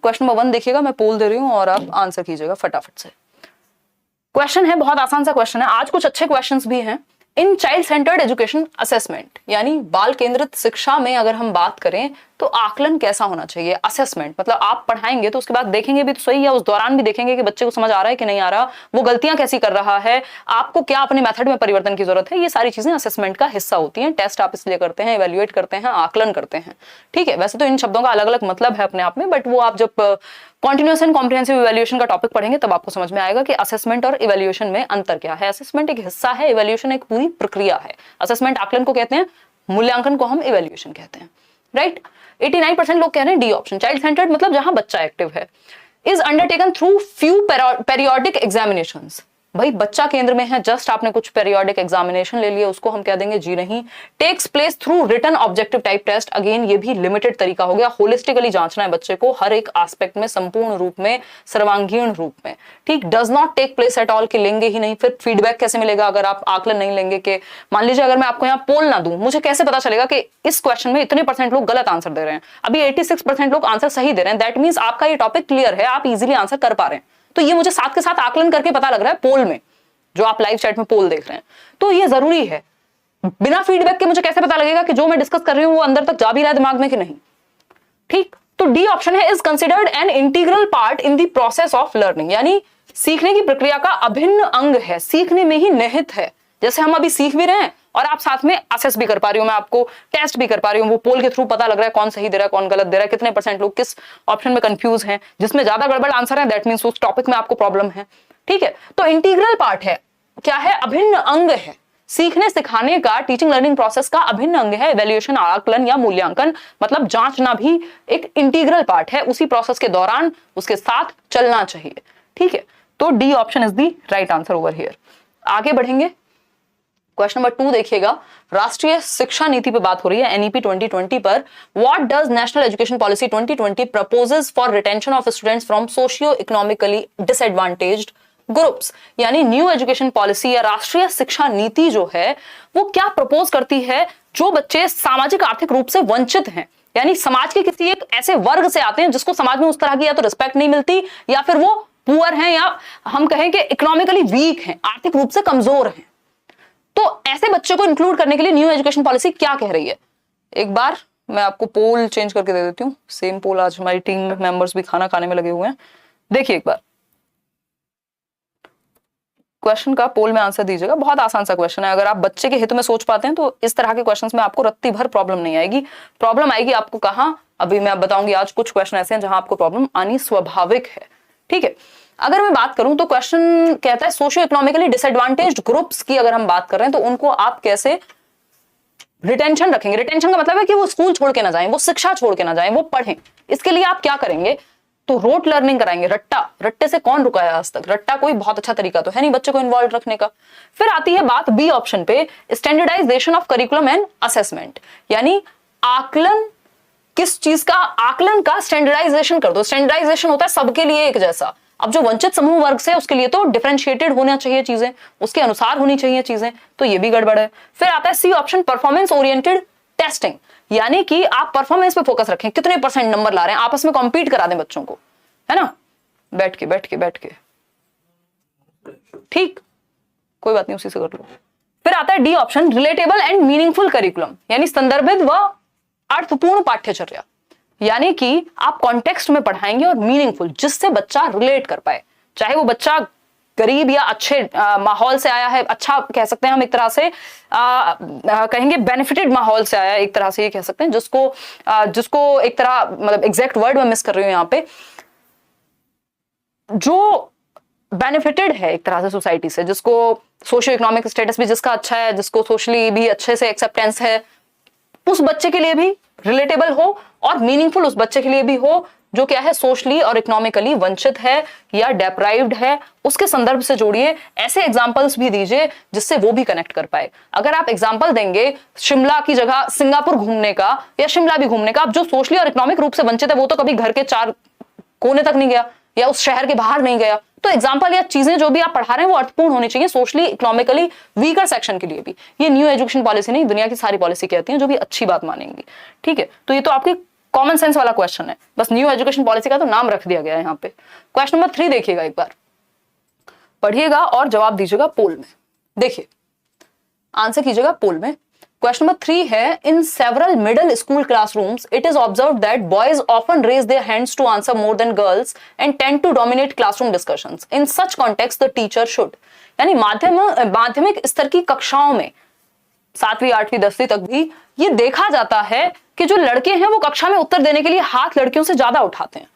Question number 1 देखिएगा, मैं पोल दे रही हूँ और आप आंसर कीजिएगा फटाफट से। क्वेश्चन है, बहुत आसान सा क्वेश्चन है, आज कुछ अच्छे क्वेश्चंस भी हैं। In child centred education assessment, यानी बाल केंद्रित शिक्षा में अगर हम बात करें तो आकलन कैसा होना चाहिए। असेसमेंट मतलब आप पढ़ाएंगे तो उसके बाद देखेंगे भी तो सही, या उस दौरान भी देखेंगे कि बच्चे को समझ आ रहा है कि नहीं आ रहा, वो गलतियां कैसी कर रहा है, आपको क्या अपने मेथड में परिवर्तन की जरूरत है। ये सारी चीजें असेसमेंट का हिस्सा होती हैं। टेस्ट आप इसलिए करते हैं, इवेल्युएट करते हैं, आकलन करते हैं, ठीक है। वैसे तो इन शब्दों का अलग अलग मतलब है अपने आप में, बट वो आप जब कॉन्टिन्यूअस एंड कॉम्प्रिहेंसिव इवैल्यूएशन का टॉपिक पढ़ेंगे तब आपको समझ में आएगा कि असेसमेंट और इवैल्यूएशन में अंतर क्या है। असेसमेंट एक हिस्सा है, इवैल्यूएशन एक पूरी प्रक्रिया है। असेसमेंट आकलन को कहते हैं, मूल्यांकन को हम इवैल्यूएशन कहते हैं, राइट। 89% लोग कह रहे हैं डी ऑप्शन, चाइल्ड सेंटर्ड मतलब जहां बच्चा एक्टिव है। Is undertaken through few periodic examinations, भाई बच्चा केंद्र में है, जस्ट आपने कुछ पेरियोडिक एग्जामिनेशन ले लिया, उसको हम कह देंगे जी नहीं। Takes place through written objective type test, again ये भी लिमिटेड तरीका हो गया। होलिस्टिकली जांचना है बच्चे को हर एक एस्पेक्ट में, संपूर्ण रूप में, सर्वांगीण रूप में, ठीक। Does not take place at all, कि लेंगे ही नहीं, फिर फीडबैक कैसे मिलेगा अगर आप आकलन नहीं लेंगे। कि मान लीजिए अगर मैं आपको यहाँ पोल ना दूं, मुझे कैसे पता चलेगा कि इस क्वेश्चन में इतने % लोग गलत आंसर दे रहे हैं, अभी 86% लोग आंसर सही दे रहे हैं, दैट मीन्स आपका ये टॉपिक क्लियर है, आप इजिली आंसर कर पा रहे हैं। तो ये मुझे साथ के साथ आकलन करके पता लग रहा है पोल में, जो आप लाइव चैट में पोल देख रहे हैं। तो ये जरूरी है, बिना फीडबैक के मुझे कैसे पता लगेगा कि जो मैं डिस्कस कर रही हूं वो अंदर तक जा भी रहा है दिमाग में कि नहीं, ठीक। तो डी ऑप्शन है, is considered an integral part in the process of learning, यानी सीखने की प्रक्रिया का अभिन्न अंग है, सीखने में ही निहित है। जैसे हम अभी सीख भी रहे हैं और आप साथ में असेस भी कर पा रही हूं, मैं आपको टेस्ट भी कर पा रही हूं, वो पोल के थ्रू पता लग रहा है कौन सही दे रहा है, कौन गलत दे रहा है, कितने % लोग किस ऑप्शन में कंफ्यूज हैं। जिसमें ज्यादा गड़बड़ आंसर है दैट मींस उस टॉपिक में आपको प्रॉब्लम है, ठीक है। तो इंटीग्रल पार्ट है, क्या है, अभिन्न अंग है। सीखने सिखाने का, टीचिंग लर्निंग प्रोसेस का अभिन्न अंग है। इवैल्यूएशन, आकलन या मूल्यांकन मतलब जांचना भी एक इंटीग्रल पार्ट है, उसी प्रोसेस के दौरान उसके साथ चलना चाहिए, ठीक है। तो D option is the right answer over here. आगे बढ़ेंगे, क्वेश्चन नंबर 2 देखिएगा। राष्ट्रीय शिक्षा नीति पे बात हो रही है, एनईपी 2020 पर। What does national education policy 2020 proposes for retention of students from socio economically disadvantaged groups, यानी न्यू एजुकेशन पॉलिसी या राष्ट्रीय शिक्षा नीति जो है वो क्या प्रपोज करती है जो बच्चे सामाजिक आर्थिक रूप से वंचित हैं, यानी समाज के किसी एक ऐसे वर्ग से आते हैं जिसको समाज में उस तरह की या तो रिस्पेक्ट नहीं मिलती, या फिर वो पुअर हैं, या हम कहें कि इकोनॉमिकली वीक हैं, आर्थिक रूप से कमजोर हैं। तो ऐसे बच्चों को इंक्लूड करने के लिए न्यू एजुकेशन पॉलिसी क्या कह रही है। एक बार मैं आपको पोल चेंज करके दे देती हूँ, सेम पोल, आज हमारी टीम मेंबर्स भी खाना खाने में लगे हुए हैं। देखिए एक बार क्वेश्चन का पोल में आंसर दीजिएगा, बहुत आसान सा क्वेश्चन है। अगर आप बच्चे के हित में सोच पाते हैं तो इस तरह के क्वेश्चंस में आपको रत्ती भर प्रॉब्लम नहीं आएगी। प्रॉब्लम आएगी आपको कहां, अभी मैं बताऊंगी। आज कुछ क्वेश्चन ऐसे हैं जहां आपको प्रॉब्लम आनी स्वाभाविक है, ठीक है। अगर मैं बात करूं तो क्वेश्चन कहता है सोशियो इकोनॉमिकली डिसएडवांटेज्ड ग्रुप्स की अगर हम बात कर रहे हैं तो उनको आप कैसे रिटेंशन रखेंगे। रिटेंशन का मतलब है कि वो स्कूल छोड़ के ना जाएं, वो शिक्षा छोड़ के ना जाएं, वो पढ़ें। इसके लिए आप क्या करेंगे, तो रोट लर्निंग कराएंगे। रट्टे से कौन रुका है आज तक, रट्टा कोई बहुत अच्छा तरीका तो है नहीं बच्चे को इन्वॉल्व रखने का। फिर आती है बात बी ऑप्शन पे, standardization of curriculum and assessment, यानी आकलन, किस चीज का, आकलन का स्टैंडर्डाइजेशन कर दो। स्टैंडर्डाइजेशन होता है सबके लिए एक जैसा। अब जो वंचित समूह वर्ग से उसके लिए तो डिफरेंशिएटेड होना चाहिए चीजें, उसके अनुसार होनी चाहिए चीजें, तो ये भी गड़बड़ है। फिर आता है C option, performance oriented testing, यानी कि आप परफॉर्मेंस पे फोकस रखें, कितने % नंबर ला रहे हैं, आपस में कॉम्पीट करा दें बच्चों को, है ना, बैठ के ठीक, कोई बात नहीं, उसी से कर लो। फिर आता है D option, relatable and meaningful curriculum, यानी संदर्भित व अर्थपूर्ण पाठ्यचर्या, यानी कि आप कॉन्टेक्स्ट में पढ़ाएंगे और मीनिंगफुल, जिससे बच्चा रिलेट कर पाए। चाहे वो बच्चा गरीब या अच्छे माहौल से आया है, अच्छा कह सकते हैं हम एक तरह से, कहेंगे बेनिफिटेड माहौल से आया है, एक तरह से ये कह सकते हैं, जिसको एक तरह, मतलब एग्जैक्ट वर्ड मैं मिस कर रही हूं यहाँ पे, जो बेनिफिटेड है एक तरह से सोसाइटी से, जिसको सोशियो इकोनॉमिक स्टेटस भी जिसका अच्छा है, जिसको सोशली भी अच्छे से एक्सेप्टेंस है, उस बच्चे के लिए भी रिलेटेबल हो और मीनिंगफुल उस बच्चे के लिए भी हो जो क्या है, सोशली और इकोनॉमिकली वंचित है या डेप्राइव्ड है, उसके संदर्भ से जोड़िए। ऐसे एग्जांपल्स भी दीजिए जिससे वो भी कनेक्ट कर पाए। अगर आप एग्जांपल देंगे शिमला की जगह सिंगापुर घूमने का या शिमला भी घूमने का, अब जो सोशली और इकोनॉमिक रूप से वंचित है वो तो कभी घर के 4 कोने तक नहीं गया या उस शहर के बाहर नहीं गया, तो एग्जांपल या चीजें जो भी आप पढ़ा रहे हैं वो अर्थपूर्ण होनी चाहिए सोशली इकोनॉमिकली वीकर सेक्शन के लिए भी। ये न्यू एजुकेशन पॉलिसी नहीं, दुनिया की सारी पॉलिसी कहती हैं जो भी अच्छी बात मानेंगी, ठीक है। तो ये तो आपकी कॉमन सेंस वाला क्वेश्चन है, बस न्यू एजुकेशन पॉलिसी का तो नाम रख दिया गया है यहाँ पे। क्वेश्चन नंबर 3 देखिएगा, एक बार पढ़िएगा और जवाब दीजिएगा पोल में। देखिए आंसर कीजिएगा पोल में। क्वेश्चन नंबर 3 है, in several middle school classrooms it is observed that boys often raise their hands to answer more than girls and tend to dominate classroom discussions. In such context the teacher should, यानी माध्यमिक स्तर की कक्षाओं में 7वीं 8वीं 10वीं तक भी ये देखा जाता है कि जो लड़के हैं वो कक्षा में उत्तर देने के लिए हाथ लड़कियों से ज्यादा उठाते हैं।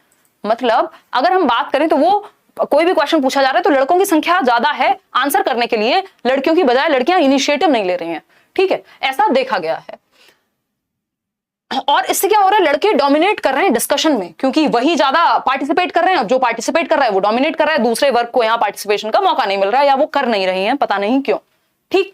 मतलब अगर हम बात करें तो वो कोई भी क्वेश्चन पूछा जा रहा है तो लड़कों की संख्या ज्यादा है आंसर करने के लिए, लड़कियों की बजाय लड़कियां इनिशिएटिव नहीं ले रही हैं। ठीक है, ऐसा देखा गया है। और इससे क्या हो रहा है, लड़के डोमिनेट कर रहे हैं डिस्कशन में, क्योंकि वही ज्यादा पार्टिसिपेट कर रहे हैं। जो पार्टिसिपेट कर रहा है वो डोमिनेट कर रहा है, दूसरे वर्ग को यहाँ पार्टिसिपेशन का मौका नहीं मिल रहा है या वो कर नहीं रही है, पता नहीं क्यों। ठीक,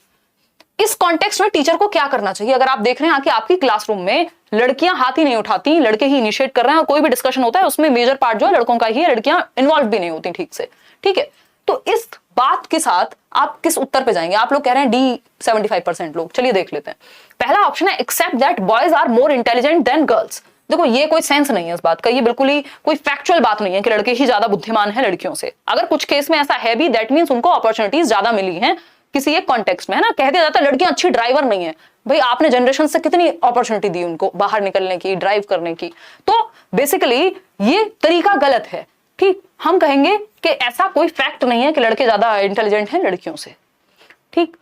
इस कॉन्टेक्स्ट में टीचर को क्या करना चाहिए? अगर आप देख रहे हैं कि आपकी क्लासरूम में लड़कियां हाथ ही नहीं उठाती, लड़के ही इनिशिएट कर रहे हैं और कोई भी डिस्कशन होता है उसमें मेजर पार्ट जो है लड़कों का ही है, लड़कियां इन्वॉल्व भी नहीं होती ठीक से। ठीक है, तो इस बात के साथ आप किस उत्तर पे जाएंगे? आप लोग कह रहे हैं डी 75% लोग। चलिए देख लेते हैं। पहला ऑप्शन है accept that boys are more intelligent than girls. देखो ये कोई सेंस नहीं है इस बात का, ये बिल्कुल ही कोई फैक्चुअल बात नहीं है कि लड़के ही ज्यादा बुद्धिमान है लड़कियों से। अगर कुछ केस में ऐसा है भी, दैट मीन्स उनको अपॉर्चुनिटीज ज्यादा मिली हैं किसी एक कॉन्टेक्स्ट में, है ना। कह दिया जाता है लड़कियां अच्छी ड्राइवर नहीं है, भाई आपने जनरेशन से कितनी अपॉर्चुनिटी दी उनको बाहर निकलने की, ड्राइव करने की। तो बेसिकली ये तरीका गलत है। ठीक, हम कहेंगे कि ऐसा कोई फैक्ट नहीं है कि लड़के ज्यादा इंटेलिजेंट हैं लड़कियों से। ठीक,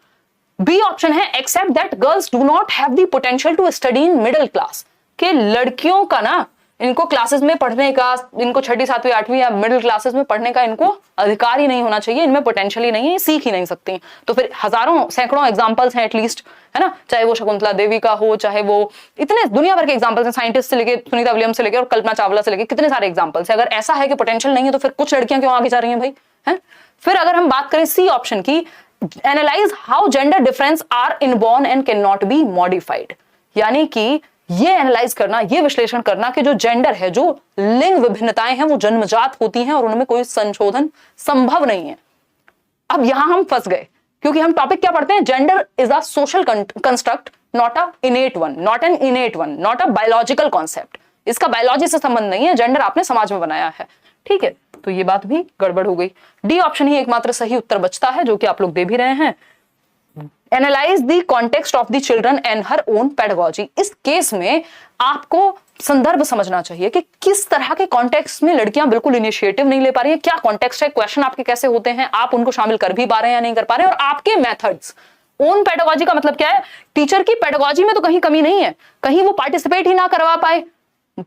बी ऑप्शन है accept that girls do not have the potential to study in middle class, कि लड़कियों का ना इनको क्लासेस में पढ़ने का, इनको 6ठी 7वीं 8वीं या मिडिल क्लासेस में पढ़ने का इनको अधिकार ही नहीं होना चाहिए, इनमें पोटेंशियल ही नहीं है, ये सीख ही नहीं सकती। तो फिर हजारों सैकड़ों एग्जांपल्स हैं एटलीस्ट, है ना, चाहे वो शकुंतला देवी का हो, चाहे वो इतने दुनिया भर के एग्जांपल्स हैं, साइंटिस्ट से लेके सुनीता विलियम्स से लेके और कल्पना चावला से लेके कितने सारे एग्जांपल्स हैं। अगर ऐसा है कि पोटेंशियल नहीं है तो फिर कुछ लड़कियां क्यों आगे जा रही हैं भाई, है। फिर अगर हम बात करें सी ऑप्शन की, analyse how gender difference are inborn and can not be modified, यानी कि ये एनालाइज करना, ये विश्लेषण करना कि जो जेंडर है, जो लिंग विभिन्नताएं हैं वो जन्मजात होती हैं और उनमें कोई संशोधन संभव नहीं है। अब यहां हम फंस गए क्योंकि हम टॉपिक क्या पढ़ते हैं, gender is a social construct, not a इनेट one, not an इनेट one, not a biological concept. इसका बायोलॉजी से संबंध नहीं है, जेंडर आपने समाज में बनाया है। ठीक है, तो ये बात भी गड़बड़ हो गई। डी ऑप्शन ही एकमात्र सही उत्तर बचता है, जो कि आप लोग दे भी रहे हैं। Analyse the context of the children and her own pedagogy. इस केस में आपको संदर्भ समझना चाहिए कि किस तरह के कॉन्टेक्स्ट में लड़कियां बिल्कुल इनिशिएटिव नहीं ले पा रही है, क्या कॉन्टेक्स्ट है, क्वेश्चन आपके कैसे होते हैं, आप उनको शामिल कर भी पा रहे हैं या नहीं कर पा रहे हैं, और आपके मेथड्स। ओन पेडागोजी का मतलब क्या है, टीचर की पेडागोजी में तो कहीं कमी नहीं है, कहीं वो पार्टिसिपेट ही ना करवा पाए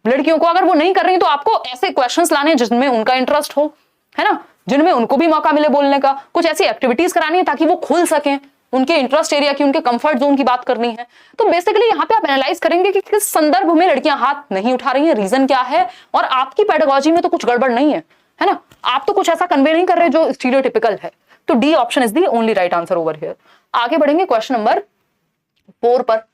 लड़कियों को। अगर वो नहीं कर रही तो आपको ऐसे क्वेश्चंस लाने जिनमें उनका इंटरेस्ट हो, है ना, जिनमें उनको भी मौका मिले बोलने का, कुछ ऐसी एक्टिविटीज करानी है ताकि वो खुल सकें, उनके इंटरेस्ट एरिया की, उनके कंफर्ट जोन की बात करनी है। तो बेसिकली यहाँ पे आप एनालाइज करेंगे कि किस संदर्भ में लड़कियां हाथ नहीं उठा रही हैं, रीजन क्या है, और आपकी पेडागोजी में तो कुछ गड़बड़ नहीं है ना, आप तो कुछ ऐसा कन्वे नहीं कर रहे जो स्टीरियोटिपिकल है। तो D option is the only right answer over here. आगे बढ़ेंगे क्वेश्चन नंबर 4 पर।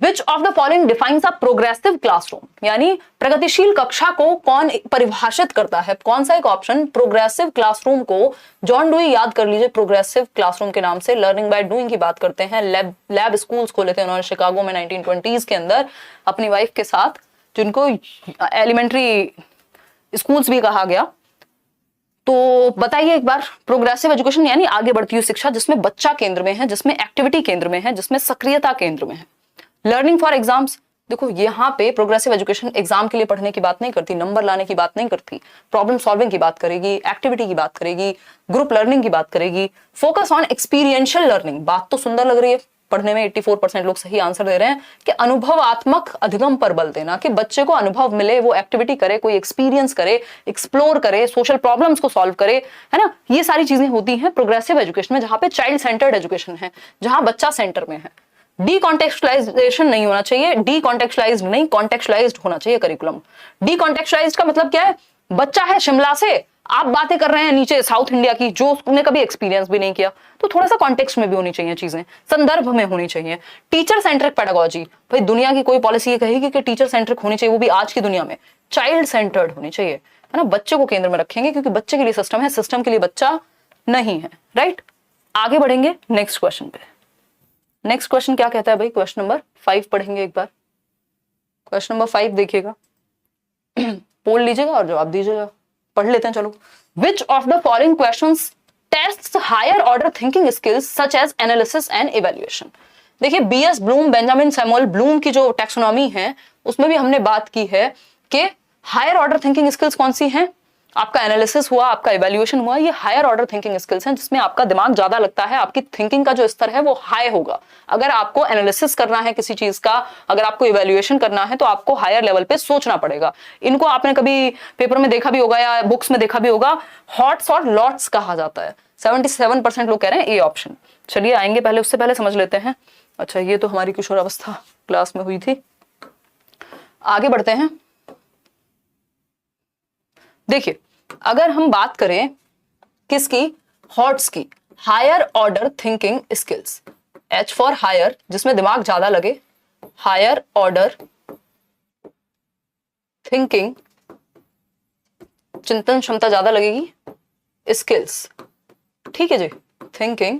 Which of the following defines a progressive classroom, यानी प्रगतिशील कक्षा को कौन परिभाषित करता है? कौन सा एक ऑप्शन प्रोग्रेसिव क्लासरूम को, जॉन डुई याद कर लीजिए प्रोग्रेसिव क्लासरूम के नाम से, लर्निंग बाय डूइंग की बात करते हैं। लैब स्कूल्स खोले थे उन्होंने शिकागो में 1920s के अंदर अपनी वाइफ के साथ, जिनको एलिमेंट्री स्कूल्स भी कहा गया। तो बताइए एक बार, प्रोग्रेसिव एजुकेशन यानी आगे बढ़ती हुई शिक्षा जिसमें बच्चा केंद्र में है, जिसमें एक्टिविटी केंद्र में है, जिसमें सक्रियता केंद्र में है। लर्निंग फॉर एग्जाम्स, देखो यहाँ पे प्रोग्रेसिव एजुकेशन एग्जाम के लिए पढ़ने की बात नहीं करती, नंबर लाने की बात नहीं करती, प्रॉब्लम सॉल्विंग की बात करेगी, एक्टिविटी की बात करेगी, ग्रुप लर्निंग की बात करेगी, फोकस ऑन एक्सपीरियंशियल लर्निंग। बात तो सुंदर लग रही है, पढ़ने में 84% लोग सही आंसर दे रहे हैं कि अनुभवात्मक अधिगम पर बल देना, कि बच्चे को अनुभव मिले, वो एक्टिविटी करे, कोई एक्सपीरियंस करे, एक्सप्लोर करे, सोशल प्रॉब्लम्स को सॉल्व करे, है ना। ये सारी चीजें होती हैं प्रोग्रेसिव एजुकेशन में, जहां पे चाइल्ड सेंटर्ड एजुकेशन है, जहां बच्चा सेंटर में है। डीकॉन्टेक्चुअलाइजेशन नहीं होना चाहिए, डीकॉन्टेक्चुअलाइज्ड नहीं, कॉन्टेक्चुअलाइज्ड होना चाहिए करिकुलम। डीकॉन्टेक्चुअलाइज्ड का मतलब क्या है, बच्चा है शिमला से, आप बातें कर रहे हैं नीचे साउथ इंडिया की, जो उसने कभी एक्सपीरियंस भी नहीं किया, तो थोड़ा सा कॉन्टेक्स्ट में भी होनी चाहिए चीजें, संदर्भ में होनी चाहिए। टीचर सेंट्रिक पेडागोजी, भाई दुनिया की कोई पॉलिसी ये कहेगी कि टीचर सेंट्रिक होनी चाहिए, वो भी आज की दुनिया में चाइल्ड सेंटर्ड होनी चाहिए, है ना, बच्चे को केंद्र में रखेंगे, क्योंकि बच्चे के लिए सिस्टम है, सिस्टम के लिए बच्चा नहीं है, राइट। आगे बढ़ेंगे नेक्स्ट क्वेश्चन पे। नेक्स्ट क्वेश्चन क्या कहता है भाई, क्वेश्चन नंबर 5 पढ़ेंगे एक बार। क्वेश्चन नंबर 5 देखिएगा, पोल लीजिएगा और जवाब दीजिएगा। पढ़ लेते हैं, चलो। Which of the following questions tests higher order thinking skills such as analysis and evaluation. देखिए, BS Bloom, Benjamin Samuel Bloom की जो टैक्सोनॉमी है उसमें भी हमने बात की है कि हायर ऑर्डर थिंकिंग स्किल्स कौन सी हैं। आपका एनालिसिस हुआ, आपका इवैल्यूएशन हुआ, ये हायर ऑर्डर थिंकिंग स्किल्स हैं जिसमें आपका दिमाग ज्यादा लगता है, आपकी थिंकिंग का जो स्तर है वो हाई होगा। अगर आपको एनालिसिस करना है किसी चीज का, अगर आपको इवैल्यूएशन करना है तो आपको हायर लेवल पे सोचना पड़ेगा। इनको आपने कभी पेपर में देखा भी होगा या बुक्स में देखा भी होगा, हॉट्स और लॉट्स कहा जाता है। 77% लोग कह रहे हैं ए ऑप्शन। चलिए आएंगे, पहले उससे पहले समझ लेते हैं। अच्छा, ये तो हमारी किशोरावस्था क्लास में हुई थी। आगे बढ़ते हैं। देखिए, अगर हम बात करें किसकी, हॉट्स की, higher order thinking skills, H for higher, जिसमें दिमाग ज्यादा लगे, हायर ऑर्डर थिंकिंग, चिंतन क्षमता ज्यादा लगेगी, स्किल्स, ठीक है जी, थिंकिंग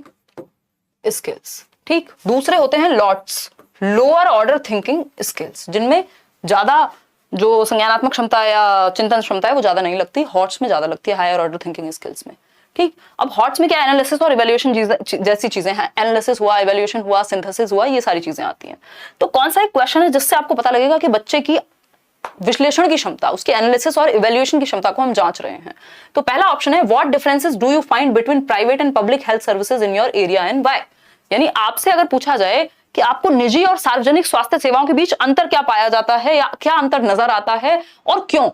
स्किल्स, ठीक। दूसरे होते हैं lots, lower order thinking skills, जिनमें ज्यादा जो संज्ञानात्मक क्षमता या चिंतन क्षमता है वो ज्यादा नहीं लगती, हॉट्स में ज्यादा लगती है, हायर ऑर्डर थिंकिंग स्किल्स में, ठीक। अब हॉट्स में क्या, एनालिसिस और इवैल्यूएशन जैसी चीजें हैं, एनालिसिस हुआ, इवैल्यूएशन हुआ, सिंथेसिस हुआ, ये सारी चीजें आती हैं। तो कौन सा एक क्वेश्चन है जिससे आपको पता लगेगा कि बच्चे की विश्लेषण की क्षमता, उसके एनालिसिस और इवैल्यूएशन की क्षमता को हम जांच रहे हैं। तो पहला ऑप्शन है, what differences do you find between private and public health services in your area and why. यानी आपसे अगर पूछा जाए कि आपको निजी और सार्वजनिक स्वास्थ्य सेवाओं के बीच अंतर क्या पाया जाता है या क्या अंतर नजर आता है और क्यों।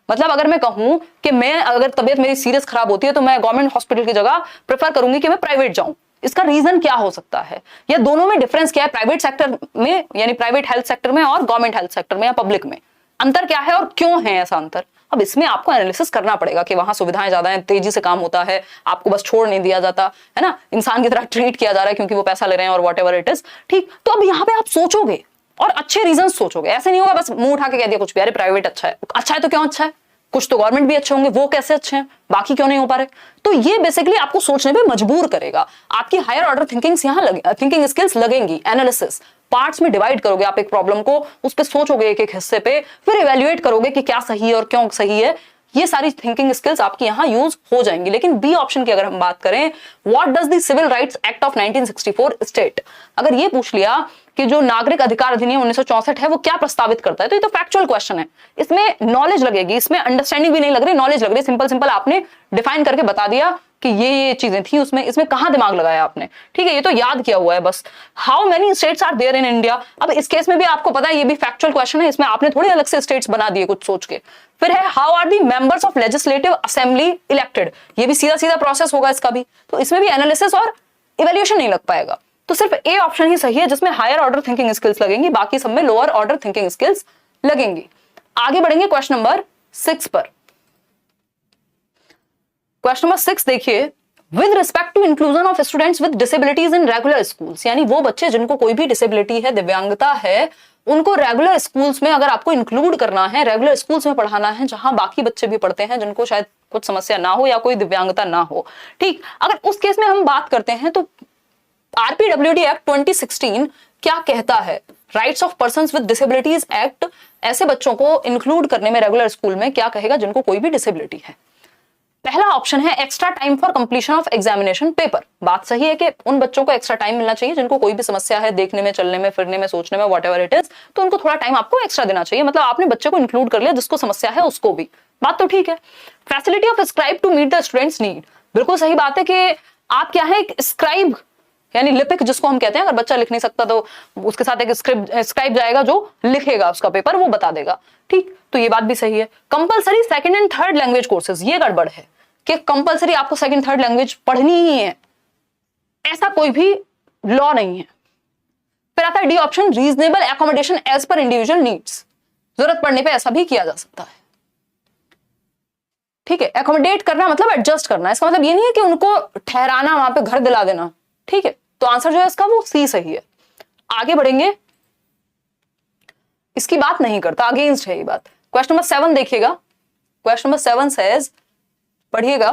मतलब अगर मैं कहूं कि मैं, अगर तबीयत मेरी सीरियस खराब होती है तो मैं गवर्नमेंट हॉस्पिटल की जगह प्रेफर करूंगी कि मैं प्राइवेट जाऊं, इसका रीजन क्या हो सकता है, या दोनों में डिफरेंस क्या है, प्राइवेट सेक्टर में यानी प्राइवेट हेल्थ सेक्टर में और गवर्नमेंट हेल्थ सेक्टर में या पब्लिक में अंतर क्या है और क्यों है ऐसा अंतर। अब इसमें आपको एनालिसिस करना पड़ेगा कि वहां सुविधाएं ज्यादा हैं, तेजी से काम होता है, आपको बस छोड़ नहीं दिया जाता है ना, इंसान की तरह ट्रीट किया जा रहा है क्योंकि वो पैसा ले रहे हैं और व्हाटएवर इट इज, ठीक। तो अब यहाँ पे आप सोचोगे और अच्छे रीजन सोचोगे, ऐसे नहीं होगा बस मुंह उठा के कह दिया कुछ भी, अरे प्राइवेट अच्छा है, अच्छा है तो क्यों अच्छा है, कुछ तो गवर्नमेंट भी अच्छे होंगे, वो कैसे अच्छे हैं, बाकी क्यों नहीं हो पा रहे। तो ये बेसिकली आपको सोचने पे मजबूर करेगा। आपकी हायर ऑर्डर थिंकिंग स्किल्स लगेंगी, एनालिसिस पार्ट्स में डिवाइड करोगे आप एक प्रॉब्लम को, उस पर सोचोगे एक एक हिस्से पे, फिर इवेल्युएट करोगे कि क्या सही है और क्यों सही है। ये सारी थिंकिंग स्किल्स आपकी यहाँ यूज हो जाएंगी। लेकिन बी ऑप्शन की अगर हम बात करें, what does the civil rights act of 1964 state, अगर ये पूछ लिया कि जो नागरिक अधिकार अधिनियम 1964 है वो क्या प्रस्तावित करता है, तो ये तो फैक्चुअल क्वेश्चन है, इसमें नॉलेज लगेगी, इसमें अंडरस्टैंडिंग भी नहीं लग रही, नॉलेज लग रही। सिंपल सिंपल आपने डिफाइन करके बता दिया कि ये चीजें थी उसमें, इसमें कहां दिमाग लगाया आपने, ठीक है, ये तो याद किया हुआ है बस। How many states are there in India, अब इस केस में भी आपको पता है ये भी फैक्चुअल क्वेश्चन है, इसमें आपने थोड़ी अलग से स्टेट्स बना दिए कुछ सोच के। फिर है, how are the members of legislative assembly elected, ये भी सीधा सीधा प्रोसेस होगा इसका भी, तो इसमें भी एनालिसिस और इवैल्यूएशन नहीं लग पाएगा। तो सिर्फ ए ऑप्शन ही सही है जिसमें हायर ऑर्डर थिंकिंग स्किल्स लगेंगी, बाकी सब में लोअर ऑर्डर थिंकिंग स्किल्स लगेंगी। आगे बढ़ेंगे क्वेश्चन नंबर 6 पर। क्वेश्चन नंबर 6 देखिए, with respect to inclusion of students with disabilities in regular schools, यानी वो बच्चे जिनको कोई भी डिसेबिलिटी है, दिव्यांगता है, उनको रेगुलर स्कूल्स में अगर आपको इंक्लूड करना है, रेगुलर स्कूल्स में पढ़ाना है जहां बाकी बच्चे भी पढ़ते हैं जिनको शायद कुछ समस्या ना हो या कोई दिव्यांगता ना हो, ठीक। अगर उस केस में हम बात करते हैं तो आरपीडब्ल्यूडी एक्ट 2016 क्या कहता है, rights of persons with disabilities act ऐसे बच्चों को इंक्लूड करने में रेगुलर स्कूल में क्या कहेगा जिनको कोई भी डिसेबिलिटी है। पहला ऑप्शन है extra time for completion of examination paper. बात सही है कि उन बच्चों को एक्स्ट्रा टाइम मिलना चाहिए जिनको कोई भी समस्या है देखने में, चलने में, फिरने में, सोचने में, व्हाटएवर इट इज, तो उनको थोड़ा टाइम आपको एक्स्ट्रा देना चाहिए। मतलब आपने बच्चे को इंक्लूड कर लिया, जिसको समस्या है उसको भी, बात तो ठीक है। Facility of scribe to meet the students need, बिल्कुल सही बात है कि आप क्या है, स्क्राइब यानी लिपिक जिसको हम कहते हैं, अगर बच्चा लिख नहीं सकता तो उसके साथ एक स्क्राइब जाएगा जो लिखेगा उसका पेपर, वो बता देगा, ठीक। तो ये बात भी सही है। Compulsory second and third language courses, ये गड़बड़ है कि कंपलसरी आपको सेकंड थर्ड लैंग्वेज पढ़नी ही है, ऐसा कोई भी लॉ नहीं है। फिर आता है D option, reasonable accommodation as per individual needs, जरूरत पड़ने पे ऐसा भी किया जा सकता है, ठीक है। एकोमोडेट करना मतलब एडजस्ट करना, इसका मतलब ये नहीं है कि उनको ठहराना, वहां पे घर दिला देना, ठीक है। तो आंसर जो है इसका वो सी सही है। आगे बढ़ेंगे, इसकी बात नहीं करता, अगेंस्ट है ये बात। क्वेश्चन नंबर 7 देखिएगा, क्वेश्चन नंबर 7 सेज, पढ़िएगा,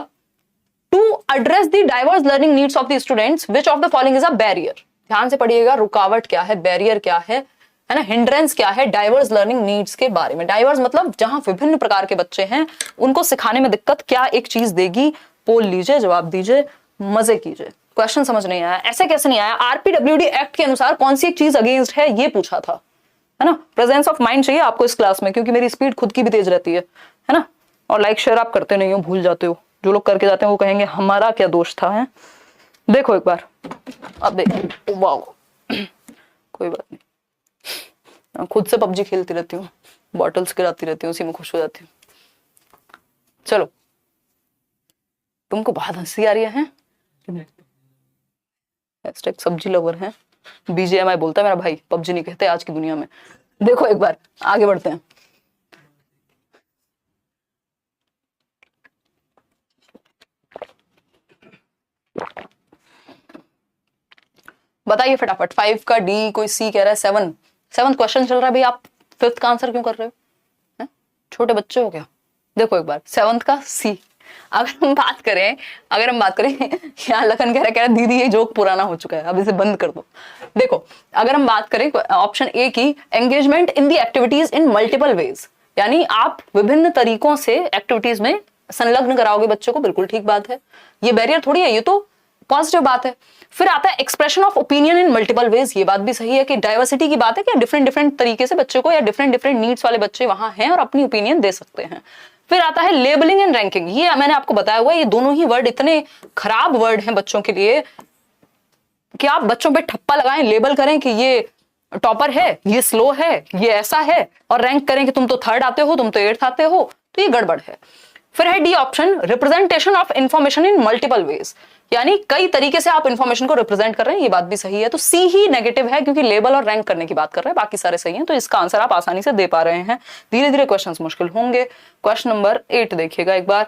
to address the diverse learning needs of the students which of the following is a barrier. ध्यान से पढ़िएगा, रुकावट क्या है, बैरियर क्या है, है ना। हिंड्रेंस क्या है, डाइवर्स लर्निंग नीड्स के बारे में। डाइवर्स मतलब जहां विभिन्न प्रकार के बच्चे हैं, उनको सिखाने में दिक्कत क्या एक चीज देगी। पोल लीजिए, जवाब दीजिए, मजे कीजिए। क्वेश्चन समझ नहीं आया, ऐसे कैसे नहीं आया। आरपीडब्ल्यूडी एक्ट के अनुसार कौन सी एक चीज अगेंस्ट है, ये पूछा था, है ना। प्रेजेंस ऑफ माइंड चाहिए आपको इस क्लास में, क्योंकि मेरी स्पीड खुद की भी तेज रहती है ना। और लाइक शेयर आप करते नहीं हो, भूल जाते हो। जो लोग करके जाते हैं वो कहेंगे हमारा क्या दोष था, है। देखो एक बार, अब देखो, वाह कोई बात नहीं, खुद से पबजी खेलती रहती हूँ, बॉटल्स गिराती रहती हूँ, उसी में खुश हो जाती हूँ। चलो, तुमको बहुत हंसी आ रही है। सब्जी लवर है, बीजेएमआई बोलता है मेरा भाई, पबजी नहीं कहते आज की दुनिया में। देखो एक बार आगे बढ़ते हैं। बताइए फटाफट, 5 का डी, कोई सी कह रहा है, 7 क्वेश्चन चल रहा है भाई, आप 5th का आंसर क्यों कर रहे हो, छोटे बच्चे हो क्या। देखो एक बार 7th का सी। अगर हम बात करें यहाँ लखन कह रहा है दीदी ये जोक पुराना हो चुका है, अब इसे बंद कर दो। देखो अगर हम बात करें ऑप्शन ए की, engagement in the activities in multiple ways, यानी आप विभिन्न तरीकों से एक्टिविटीज में संलग्न कराओगे बच्चों को, बिल्कुल ठीक बात है, ये बैरियर थोड़ी है, ये तो पॉजिटिव बात है। फिर आता है expression of opinion in multiple ways, ये बात भी सही है कि डाइवर्सिटी की बात है कि डिफरेंट तरीके से बच्चे को, या डिफरेंट नीड्स वाले बच्चे वहां हैं और अपनी ओपिनियन दे सकते हैं। फिर आता है लेबलिंग एंड रैंकिंग, ये मैंने आपको बताया हुआ है, ये दोनों ही वर्ड इतने खराब वर्ड हैं बच्चों के लिए कि आप बच्चों पे ठप्पा लगाएं, लेबल करें कि ये टॉपर है, ये स्लो है, ये ऐसा है, और रैंक करें कि तुम तो 3rd आते हो, तुम तो 8th आते हो, तो ये गड़बड़ है। फिर है D option, representation of information in multiple ways, यानी कई तरीके से आप इंफॉर्मेशन को रिप्रेजेंट कर रहे हैं, ये बात भी सही है। तो सी ही नेगेटिव है, क्योंकि लेबल और रैंक करने की बात कर रहे हैं, बाकी सारे सही हैं, तो इसका आंसर आप आसानी से दे पा रहे हैं। धीरे धीरे क्वेश्चंस मुश्किल होंगे। क्वेश्चन नंबर 8 देखिएगा एक बार,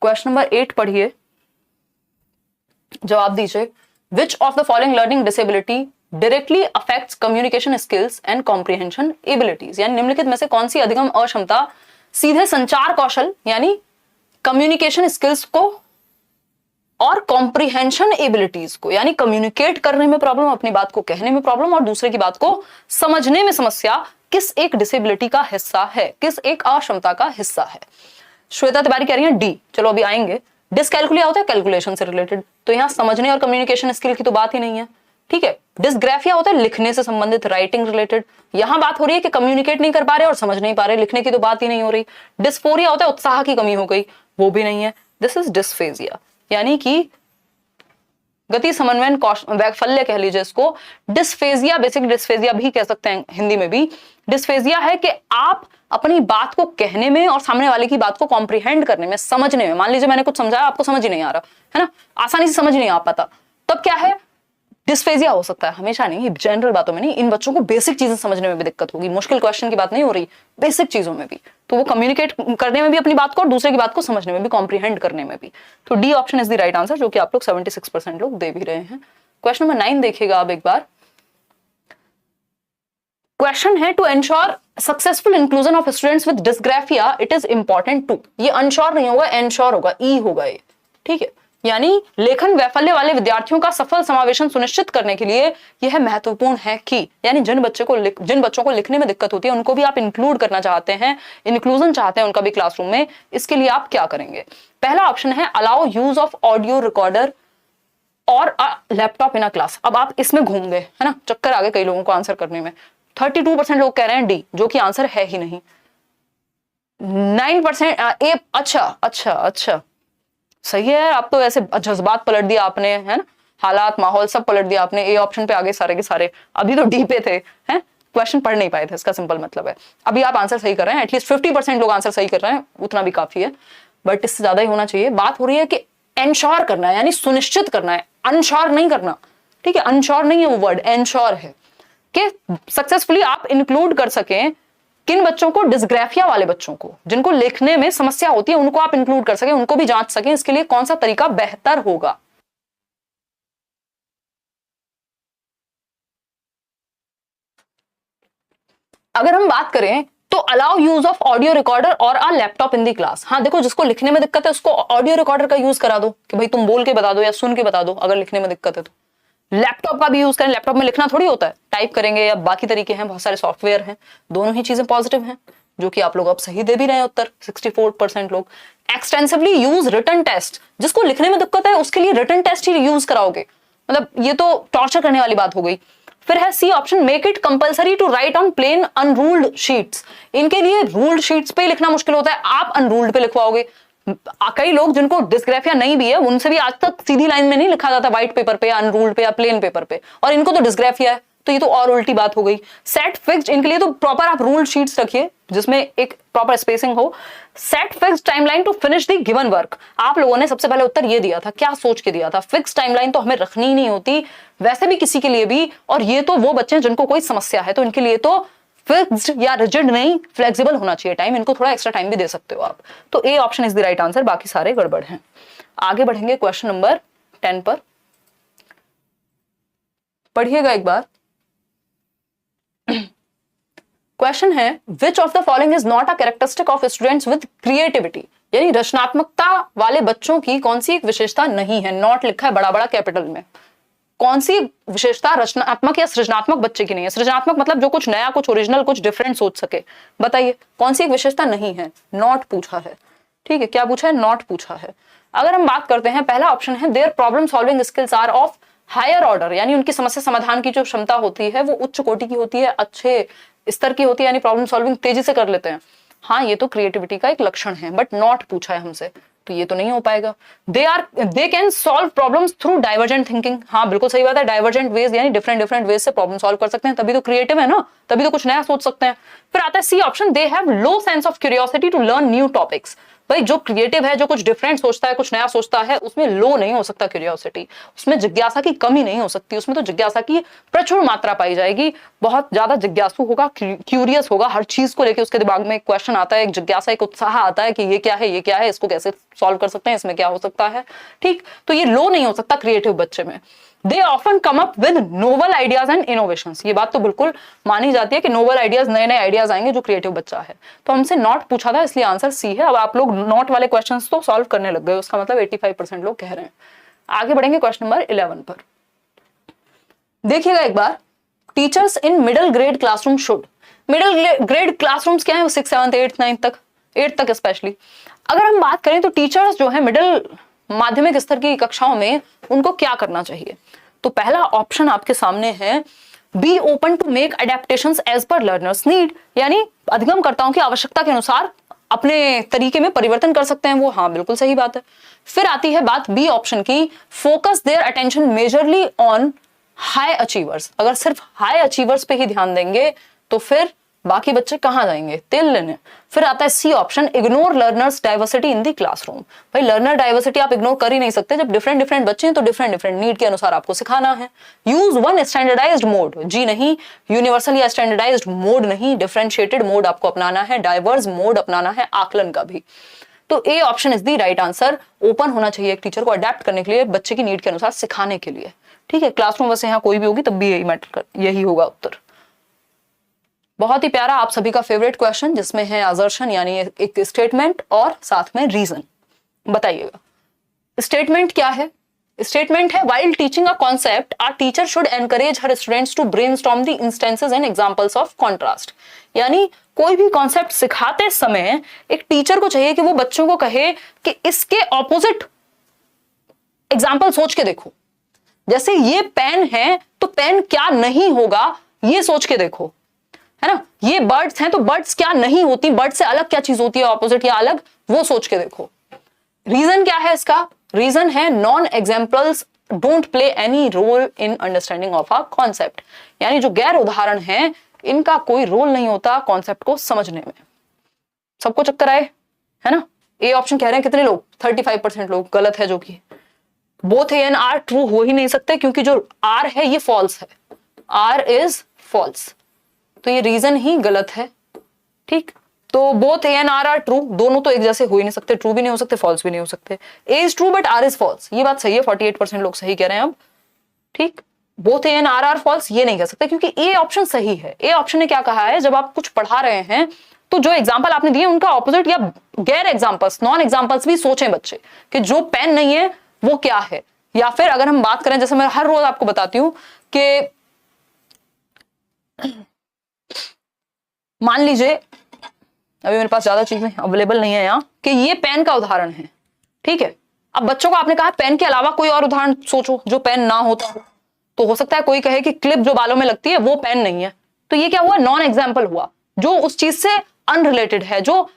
क्वेश्चन नंबर 8 पढ़िए, जवाब दीजिए। विच of the following learning disability directly affects communication skills and comprehension abilities, यानी निम्नलिखित में से कौन सी अधिगम अक्षमता सीधे संचार कौशल यानी कम्युनिकेशन स्किल्स को और कॉम्प्रिहेंशन एबिलिटीज को, यानी कम्युनिकेट करने में प्रॉब्लम, अपनी बात को कहने में प्रॉब्लम और दूसरे की बात को समझने में समस्या, किस एक डिसेबिलिटी का हिस्सा है, किस एक अक्षमता का हिस्सा है। श्वेता तिवारी कह रही है डी। चलो अभी आएंगे। डिसकैलकुलिया होता है कैलकुलेशन से रिलेटेड, तो यहाँ समझने और कम्युनिकेशन स्किल की तो बात ही नहीं है, ठीक है। डिसग्राफिया होता है लिखने से संबंधित, राइटिंग रिलेटेड, यहां बात हो रही है कि कम्युनिकेट नहीं कर पा रहे और समझ नहीं पा रहे, लिखने की तो बात ही नहीं हो रही। डिस्फोरिया होता है उत्साह की कमी हो गई, वो भी नहीं है। दिस इज डिस्फेजिया, यानी कि गति समन्वयन वैफल्य कह लीजिए इसको। डिस्फेजिया, बेसिक डिस्फेजिया भी कह सकते हैं हिंदी में भी। डिस्फेजिया है कि आप अपनी बात को कहने में और सामने वाले की बात को कॉम्प्रिहेंड करने में, समझने में, मान लीजिए मैंने कुछ समझाया, आपको समझ ही नहीं आ रहा है ना, आसानी से समझ नहीं आ पाता, तब क्या है, डिस्फेजिया हो सकता है। हमेशा नहीं, जनरल बातों में नहीं, इन बच्चों को बेसिक चीजें समझने में भी दिक्कत होगी, मुश्किल क्वेश्चन की बात नहीं हो रही, बेसिक चीजों में भी, तो वो कम्युनिकेट करने में भी अपनी बात को और दूसरे की बात को समझने में भी, कॉम्प्रिहेंड करने में भी। तो D option is the right answer, जो कि आप लोग 76% लोग दे भी रहे हैं। क्वेश्चन नंबर 9 देखिएगा आप एक बार। क्वेश्चन है, to ensure successful inclusion of students with dysgraphia it is important to, ये अनश्योर नहीं होगा, एंश्योर होगा, ई होगा ये, ठीक है। यानी लेखन वैफल्य वाले विद्यार्थियों का सफल समावेशन सुनिश्चित करने के लिए यह महत्वपूर्ण है कि, यानी जिन बच्चों को लिखने में दिक्कत होती है उनको भी आप इंक्लूड करना चाहते हैं, इंक्लूजन चाहते हैं उनका भी क्लासरूम में, इसके लिए आप क्या करेंगे। पहला ऑप्शन है allow use of audio recorder और लैपटॉप इन अ क्लास। अब आप इसमें घूम गए, है ना, चक्कर आ गए कई लोगों को आंसर करने में। 32% लोग कह रहे हैं डी, जो कि आंसर है ही नहीं। 9% अच्छा सही है, आप तो ऐसे जज्बात पलट दिया आपने, है ना, हालात माहौल सब पलट दिया आपने, ए ऑप्शन पे आगे सारे के सारे, अभी तो डी पे थे, हैं, क्वेश्चन पढ़ नहीं पाए थे, इसका सिंपल मतलब है। अभी आप आंसर सही कर रहे हैं, एटलीस्ट 50% लोग आंसर सही कर रहे हैं, उतना भी काफी है, बट इससे ज्यादा ही होना चाहिए। बात हो रही है कि एंश्योर करना है, यानी सुनिश्चित करना है, अनश्योर नहीं करना, ठीक है, अनश्योर नहीं है वो वर्ड, एंश्योर है कि सक्सेसफुली आप इंक्लूड कर सकें किन बच्चों को, डिस्ग्राफिया वाले बच्चों को, जिनको लिखने में समस्या होती है, उनको आप इंक्लूड कर सकें, उनको भी जांच सकें, इसके लिए कौन सा तरीका बेहतर होगा। अगर हम बात करें तो allow use of audio recorder और a laptop in the class. हाँ देखो, जिसको लिखने में दिक्कत है उसको ऑडियो रिकॉर्डर का यूज करा दो कि भाई तुम बोल के बता दो या सुन के बता दो, अगर लिखने में दिक्कत है तो, लैपटॉप का भी यूज करें, लैपटॉप में लिखना थोड़ी होता है, टाइप करेंगे या बाकी तरीके हैं, बहुत सारे सॉफ्टवेयर हैं, दोनों ही चीजें पॉजिटिव हैं, जो कि आप लोग अब सही दे भी रहे हैं उत्तर 64% लोग। एक्सटेंसिवली यूज रिटन टेस्ट, जिसको लिखने में दिक्कत है उसके लिए रिटन टेस्ट ही यूज कराओगे, मतलब ये तो टॉर्चर करने वाली बात हो गई। फिर है C option, make it compulsory to write on plain unruled sheets, इनके लिए रूल्ड शीट्स पे लिखना मुश्किल होता है, आप अनरूल्ड पे लिखवाओगे। कई लोग जिनको डिस्ग्राफिया नहीं भी है उनसे भी आज तक सीधी लाइन में नहीं लिखा जाता व्हाइट पेपर पे या अनरूल्ड पे या प्लेन पेपर पे, और इनको तो डिस्ग्राफिया है, तो ये तो और उल्टी बात हो गई। सेट फिक्स्ड, इनके लिए तो प्रॉपर आप रूल्ड शीट्स रखिए जिसमें एक प्रॉपर स्पेसिंग हो। Set fixed timeline to finish the given work, आप लोगों ने सबसे पहले उत्तर ये दिया था, क्या सोच के दिया था, फिक्स टाइमलाइन तो हमें रखनी ही नहीं होती वैसे भी किसी के लिए भी, और ये तो वो बच्चे जिनको कोई समस्या है तो इनके लिए तो फिक्स्ड या रिजिड नहीं, फ्लेक्सिबल होना चाहिए टाइम, इनको थोड़ा एक्स्ट्रा टाइम भी दे सकते हो आप। तो A option is the right answer, बाकी सारे गड़बड़ हैं। आगे बढ़ेंगे क्वेश्चन नंबर 10 पर, पढ़िएगा एक बार। क्वेश्चन है, विच of the following is not a characteristic of students with creativity, यानी रचनात्मकता वाले बच्चों की कौन सी एक विशेषता नहीं है, नॉट लिखा है बड़ा बड़ा कैपिटल में, कौन सी विशेषता रचनात्मक या सृजनात्मक बच्चे की नहीं है। सृजनात्मक मतलब जो कुछ नया, कुछ ओरिजिनल, कुछ डिफरेंट सोच सके, बताइए कौन सी एक विशेषता नहीं है, नॉट पूछा है, ठीक है, क्या पूछा है, नॉट पूछा है। अगर हम बात करते हैं, पहला ऑप्शन है, their problem solving skills are of higher order, यानी उनकी समस्या समाधान की जो क्षमता होती है वो उच्च कोटि की होती है, अच्छे स्तर की होती है, यानी प्रॉब्लम सॉल्विंग तेजी से कर लेते हैं। हाँ, ये तो क्रिएटिविटी का एक लक्षण है, बट नॉट पूछा है हमसे, तो ये तो नहीं हो पाएगा। They can solve problems through divergent thinking, हाँ बिल्कुल सही बात है, डाइवर्जेंट वेज यानी डिफरेंट वेज से प्रॉब्लम सॉल्व कर सकते हैं, तभी तो क्रिएटिव है ना, तभी तो कुछ नया सोच सकते हैं। फिर आता है C option, they have low sense of curiosity to learn new topics, भाई जो क्रिएटिव है, जो कुछ डिफरेंट सोचता है, कुछ नया सोचता है, उसमें लो नहीं हो सकता क्यूरियोसिटी, उसमें जिज्ञासा की कमी नहीं हो सकती, उसमें तो जिज्ञासा की प्रचुर मात्रा पाई जाएगी, बहुत ज्यादा जिज्ञासु होगा, क्यूरियस होगा, हर चीज को लेकर उसके दिमाग में एक क्वेश्चन आता है, एक जिज्ञासा, एक उत्साह आता है कि ये क्या है, ये क्या है, इसको कैसे सॉल्व कर सकते हैं, इसमें क्या हो सकता है, ठीक, तो ये लो नहीं हो सकता क्रिएटिव बच्चे में। They often come up with novel ideas and innovations, ये बात तो बिल्कुल मानी जाती है कि नोवल आइडियाज, नए नए आइडियाज आएंगे जो क्रिएटिव बच्चा है, तो हमसे नॉट पूछा था इसलिए आंसर सी है। अब आप लोग नॉट वाले क्वेश्चंस तो सॉल्व करने लग गए, उसका मतलब 85% लोग कह रहे हैं। आगे बढ़ेंगे क्वेश्चन नंबर 11 पर, देखिएगा एक बार, teachers in middle grade classroom should, middle grade classrooms क्या है, 6th 7th 8th 9th तक, 8th तक स्पेशली। अगर हम बात करें तो टीचर्स जो है मिडिल माध्यमिक स्तर की कक्षाओं में उनको क्या करना चाहिए, तो पहला ऑप्शन आपके सामने है, be open to make adaptations as per learners need, यानी अधिगमकर्ताओं की आवश्यकता के अनुसार अपने तरीके में परिवर्तन कर सकते हैं वो, हाँ बिल्कुल सही बात है। फिर आती है बात बी ऑप्शन की, focus their attention majorly on high achievers, अगर सिर्फ हाई अचीवर्स पे ही ध्यान देंगे तो फिर बाकी बच्चे कहां जाएंगे, तेल लेने। फिर आता है C option, ignore learners diversity in the classroom, भाई लर्नर डाइवर्सिटी आप इग्नोर कर ही नहीं सकते, जब डिफरेंट बच्चे हैं तो डिफरेंट नीड के अनुसार आपको सिखाना है। यूज वन स्टैंडर्डाइज्ड मोड, जी नहीं, यूनिवर्सल या स्टैंडर्डाइज्ड मोड नहीं, डिफरेंशिएटेड मोड आपको अपनाना है, डाइवर्स मोड अपनाना है, आकलन का भी। तो A option is the right answer, open होना चाहिए एक टीचर को अडेप्ट करने के लिए, बच्चे की नीड के अनुसार सिखाने के लिए, ठीक है। क्लासरूम वैसे यहाँ कोई भी होगी तब भी यही मैटर कर, यही होगा उत्तर। बहुत ही प्यारा आप सभी का फेवरेट क्वेश्चन जिसमें है असर्शन यानी एक स्टेटमेंट और साथ में रीजन, बताइएगा स्टेटमेंट क्या है। स्टेटमेंट है, while teaching a concept, a teacher should encourage her students to brainstorm the instances and examples of contrast, यानी कोई भी कॉन्सेप्ट सिखाते समय एक टीचर को चाहिए कि वो बच्चों को कहे कि इसके ऑपोजिट एग्जाम्पल सोच के देखो, जैसे ये पेन है तो पेन क्या नहीं होगा ये सोच के देखो, है ना, ये बर्ड्स हैं तो बर्ड्स क्या नहीं होती, बर्ड से अलग क्या चीज होती है, ऑपोजिट या अलग, वो सोच के देखो। रीजन क्या है इसका, रीजन है non examples don't play any role in understanding of a concept, यानी जो गैर उदाहरण है इनका कोई रोल नहीं होता कॉन्सेप्ट को समझने में। सबको चक्कर आए, है ना। ए ऑप्शन कह रहे हैं कितने लोग, 35% लोग, गलत है जो कि both A and R true हो ही नहीं सकते क्योंकि जो आर है ये फॉल्स है, आर इज फॉल्स, तो ये रीजन ही गलत है, ठीक। तो both A and R are true, दोनों तो एक जैसे हो ही नहीं सकते, ट्रू भी नहीं हो सकते, फॉल्स भी नहीं हो सकते। A is true but R is false, ये बात सही है, 48% लोग सही कह रहे हैं अब, ठीक। Both A and R are false ये नहीं कह सकते क्योंकि ए ऑप्शन सही है। ए ऑप्शन ने क्या कहा है, जब आप कुछ पढ़ा रहे हैं तो जो एग्जाम्पल आपने दिए उनका ऑपोजिट या गैर एग्जाम्पल्स, नॉन एग्जाम्पल्स भी सोचें बच्चे कि जो पेन नहीं है वो क्या है, या फिर अगर हम बात करें, जैसे मैं हर रोज आपको बताती हूं कि मान लीजिए अभी मेरे पास ज्यादा चीजें अवेलेबल नहीं है यहाँ, कि ये पेन का उदाहरण है, ठीक है। अब बच्चों को आपने कहा पेन के अलावा कोई और उदाहरण सोचो जो पेन ना होता हो, तो हो सकता है कोई कहे कि क्लिप जो बालों में लगती है वो पेन नहीं है, तो ये क्या हुआ, नॉन एग्जाम्पल हुआ, जो उस चीज से अनरिलेटेड है, जो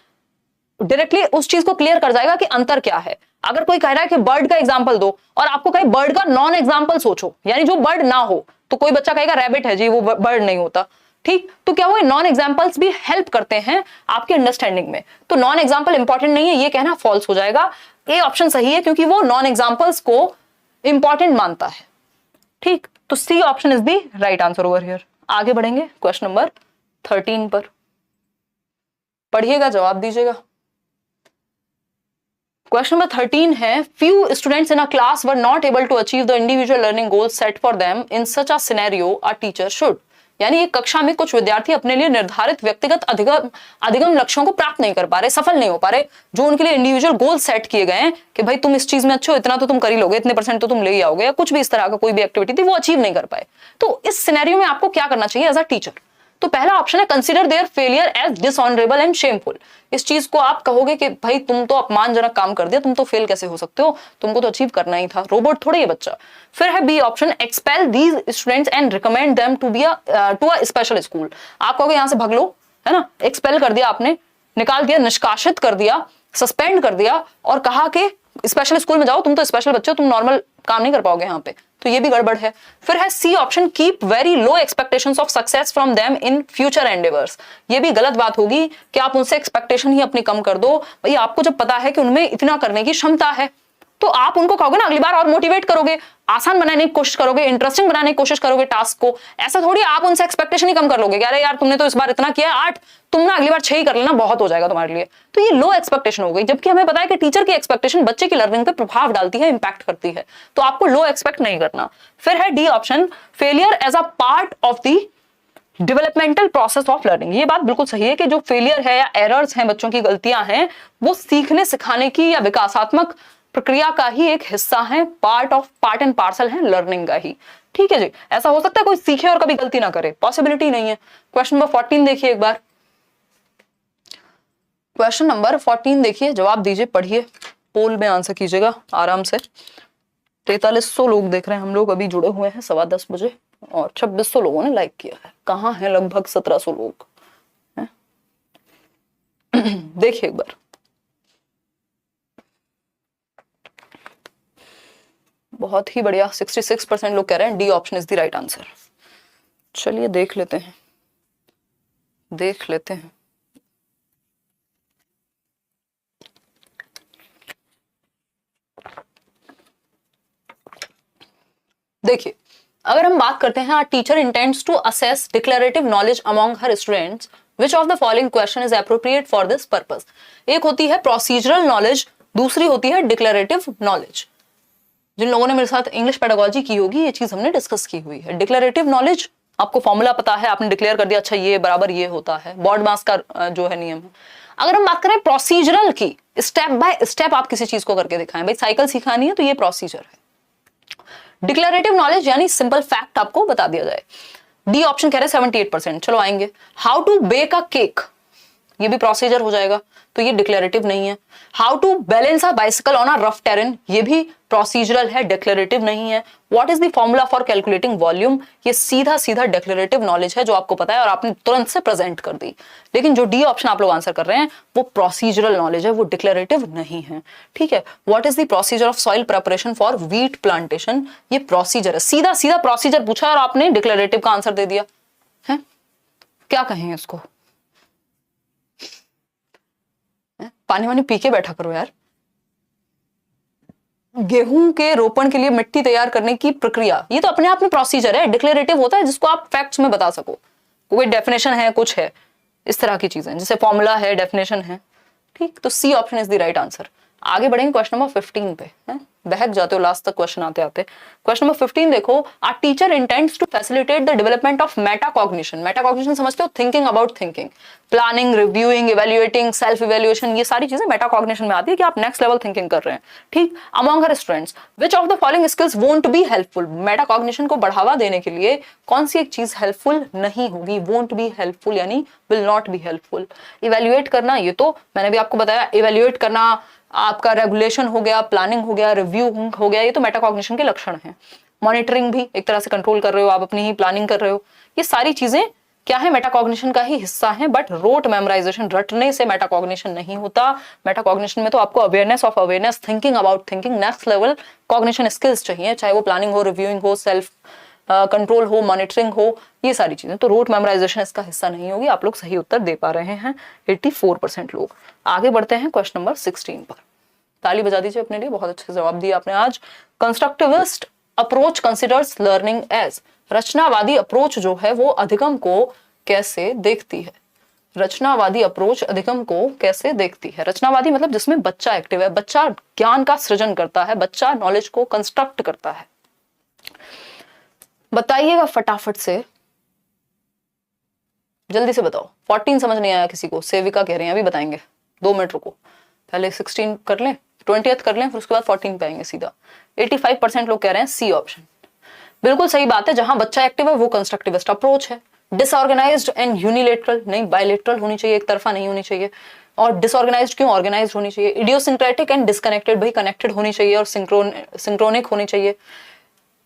डायरेक्टली उस चीज को क्लियर कर जाएगा कि अंतर क्या है। अगर कोई कह रहा है कि बर्ड का एग्जांपल दो और आपको कहे बर्ड का नॉन एग्जांपल सोचो, यानी जो बर्ड ना हो, तो कोई बच्चा कहेगा रैबिट है जी, वो बर्ड नहीं होता, ठीक। तो क्या वो नॉन एग्जांपल्स भी हेल्प करते हैं आपकी अंडरस्टैंडिंग में, तो नॉन एग्जांपल इंपॉर्टेंट नहीं है ये कहना फॉल्स हो जाएगा। ए ऑप्शन सही है क्योंकि वो नॉन एग्जांपल्स को इंपॉर्टेंट मानता है, ठीक। तो C option is the right answer over here. आगे बढ़ेंगे क्वेश्चन नंबर 13 पर, पढ़िएगा जवाब दीजिएगा। क्वेश्चन नंबर 13 है, few students in a class were not able to achieve the individual learning goals set for them in such a scenario a teacher should। यानी एक कक्षा में कुछ विद्यार्थी अपने लिए निर्धारित व्यक्तिगत अधिगम लक्ष्यों को प्राप्त नहीं कर पा रहे, सफल नहीं हो पा रहे, जो उनके लिए इंडिविजुअल गोल सेट किए गए हैं कि भाई तुम इस चीज में अच्छे हो, इतना तो तुम कर ही लोगे, इतने % तो तुम ले ही आओगे, या कुछ भी इस तरह का कोई भी एक्टिविटी थी वो अचीव नहीं कर पाए। तो इस सिनेरियो में आपको क्या करना चाहिए एज अ टीचर। तो पहला ऑप्शन है consider their failure as dishonourable and shameful. इस चीज को आप कहोगे कि भाई तुम तो अपमानजनक काम कर दिया, तुम तो फेल कैसे हो सकते हो, तुमको तो अचीव करना ही था, रोबोट थोड़े ये बच्चा। फिर है B option, expel these students and recommend them to a special school. आप कहोगे यहाँ से भाग लो, है ना, एक्सपेल कर दिया आपने, निकाल दिया, निष्कासित कर दिया, सस्पेंड कर दिया और कहा कि स्पेशल स्कूल में जाओ, तुम तो स्पेशल बच्चे हो, तुम नॉर्मल काम नहीं कर पाओगे यहाँ पे, तो ये भी गड़बड़ है। फिर है C option, keep very low expectations of success from them in future endeavours. ये भी गलत बात होगी कि आप उनसे एक्सपेक्टेशन ही अपनी कम कर दो। भाई आपको जब पता है कि उनमें इतना करने की क्षमता है, तो आप उनको कहोगे ना अगली बार और मोटिवेट करोगे, आसान बनाने की कोशिश करोगे, इंटरेस्टिंग बनाने की कोशिश करोगे टास्क को। ऐसा थोड़ी आप उनसे एक्सपेक्टेशन ही कम कर लोगे कि अरे यार तुमने तो इस बार इतना किया 8, तुम ना अगली बार 6 ही कर लेना, बहुत हो जाएगा तुम्हारे लिए। तो ये लो एक्सपेक्टेशन हो गई, जबकि हमें पता है कि टीचर की एक्सपेक्टेशन बच्चे की लर्निंग पे प्रभाव डालती है, इंपैक्ट करती है, तो आपको लो एक्सपेक्ट नहीं करना। फिर है D option, failure as a part of the developmental process of learning. ये बात बिल्कुल सही है कि जो फेलियर है या एरर्स हैं, बच्चों की गलतियां हैं, वो सीखने सिखाने की या विकासात्मक प्रक्रिया का ही एक हिस्सा है, पार्ट एंड पार्सल है लर्निंग का ही, ठीक है जी। ऐसा हो सकता है कोई सीखे और कभी गलती ना करे, पॉसिबिलिटी नहीं है। क्वेश्चन नंबर 14 देखिए एक बार, क्वेश्चन नंबर 14 देखिए, जवाब दीजिए, पढ़िए, पोल में आंसर कीजिएगा आराम से। 4300 लोग देख रहे हैं हम लोग, अभी जुड़े हुए हैं 10:15 बजे, और 2600 लोगों ने लाइक किया है। कहाँ है लगभग 1700 लोग हैं? देखिए एक बार, बहुत ही बढ़िया, 66% लोग कह रहे हैं D option is the right answer. चलिए देख लेते हैं, देख लेते हैं। देखिए, अगर हम बात करते हैं, teacher intends to assess declarative knowledge among her students, which of the following question is appropriate for this purpose. एक होती है प्रोसीजरल नॉलेज, दूसरी होती है डिक्लेरेटिव नॉलेज। जिन लोगों ने मेरे साथ इंग्लिश पेडागोजी की होगी ये चीज हमने डिस्कस की हुई है। डिक्लेरेटिव नॉलेज, आपको फॉर्मूला पता है, आपने डिक्लेयर कर दिया, अच्छा ये बराबर ये होता है, बॉर्ड मास का जो है नियम है। अगर हम बात करें प्रोसीजरल की, स्टेप बाय स्टेप आप किसी चीज को करके दिखाएं, भाई साइकिल सिखानी है तो ये प्रोसीजर है। डिक्लेरेटिव नॉलेज यानी सिंपल फैक्ट आपको बता दिया जाए। डी ऑप्शन कह रहे हैं 78%, चलो आएंगे। How to bake a cake, ये भी प्रोसीजर हो जाएगा, तो ये डिक्लेरेटिव नहीं है। How to balance a bicycle on a rough terrain, ये भी प्रोसीजरल है, डिक्लेरेटिव नहीं है। What is the formula for calculating volume, ये सीधा सीधा डिक्लेरेटिव नॉलेज है जो आपको पता है और आपने तुरंत से प्रेजेंट कर दी। लेकिन जो डी ऑप्शन आप लोग आंसर कर रहे हैं वो प्रोसीजरल नॉलेज है, वो डिक्लेरेटिव नहीं है, ठीक है। What is the procedure of soil preparation for wheat plantation, ये प्रोसीजर है, सीधा सीधा प्रोसीजर पूछा और आपने डिक्लेरेटिव का आंसर दे दिया है। क्या कहें इसको, पानी वानी पी के बैठा करो यार। गेहूं के रोपण के लिए मिट्टी तैयार करने की प्रक्रिया, ये तो अपने आप में प्रोसीजर है। डिक्लेरेटिव होता है जिसको आप फैक्ट्स में बता सको, कोई डेफिनेशन है, कुछ है, इस तरह की चीजें, जैसे फॉर्मूला है, डेफिनेशन है, ठीक। तो C option is the right answer. आगे बढ़ेंगे क्वेश्चन नंबर 15 पे, हैं बहक जाते हो लास्ट तक क्वेश्चन आते आते। क्वेश्चन नंबर 15 देखो, a teacher intends to facilitate the development of metacognition. Metacognition समझते हो, thinking about thinking, planning, reviewing, evaluating, self evaluation, ये सारी चीजें मेटाकॉग्निशन में आती है कि आप नेक्स्ट लेवल थिंकिंग कर रहे हैं। ठीक, among her students which of the following skills won't be helpful. Metacognition को बढ़ावा देने के लिए कौन सी एक चीज हेल्पफुल नहीं होगी, वोंट बी हेल्पफुल यानी will not be helpful. Evaluate करना, ये तो मैंने भी आपको बताया, इवैल्यूएट करना आपका रेगुलेशन हो गया, प्लानिंग हो गया, रिव्यू हो गया, ये तो मेटाकॉग्निशन के लक्षण हैं। मॉनिटरिंग भी एक तरह से कंट्रोल कर रहे हो आप, अपनी ही प्लानिंग कर रहे हो, ये सारी चीजें क्या है, मेटाकॉग्निशन का ही हिस्सा है। बट रोट मेमोराइजेशन, रटने से मेटाकॉग्निशन नहीं होता। मेटाकॉग्निशन में तो आपको awareness of awareness, thinking about thinking, next level cognition skills चाहिए, चाहे वो प्लानिंग हो, रिव्यूइंग हो, सेल्फ कंट्रोल हो, मॉनिटरिंग हो, ये सारी चीजें। तो रोट मेमोराइजेशन इसका हिस्सा नहीं होगी। आप लोग सही उत्तर दे पा रहे हैं 84% लोग। आगे बढ़ते हैं क्वेश्चन नंबर 16 पर। ताली बजा दीजिए अपने लिए, बहुत अच्छे से जवाब दिया आपने आज। Constructivist approach considers learning as. रचनावादी अप्रोच जो है वो अधिगम को कैसे देखती है। रचनावादी अप्रोच अधिगम को कैसे देखती है। रचनावादी मतलब जिसमें बच्चा एक्टिव है, बच्चा ज्ञान का सृजन करता है, बच्चा नॉलेज को कंस्ट्रक्ट करता है। बताइएगा फटाफट से, जल्दी से बताओ। 14 समझ नहीं आया किसी को, सेविका कह रहे हैं अभी बताएंगे, 2 मिनट रुको, पहले 16 कर लें, 20th कर लें, फिर उसके बाद 14 पे आएंगे सीधा। 85% लोग कह रहे हैं सी ऑप्शन। बिल्कुल सही बात है, जहां बच्चा एक्टिव है वो कंस्ट्रक्टिविस्ट अप्रोच है। डिसऑर्गेनाइज्ड एंड यूनिलेटरल नहीं, बायलेटरल होनी चाहिए, एक तरफा नहीं होनी चाहिए। और डिसऑर्गेनाइज्ड क्यों, ऑर्गेनाइज्ड होनी चाहिए। इडियोसिंक्रेटिक एंड डिस्कनेक्टेड, भाई कनेक्टेड होनी चाहिए और सिंक्रोनिक होनी चाहिए।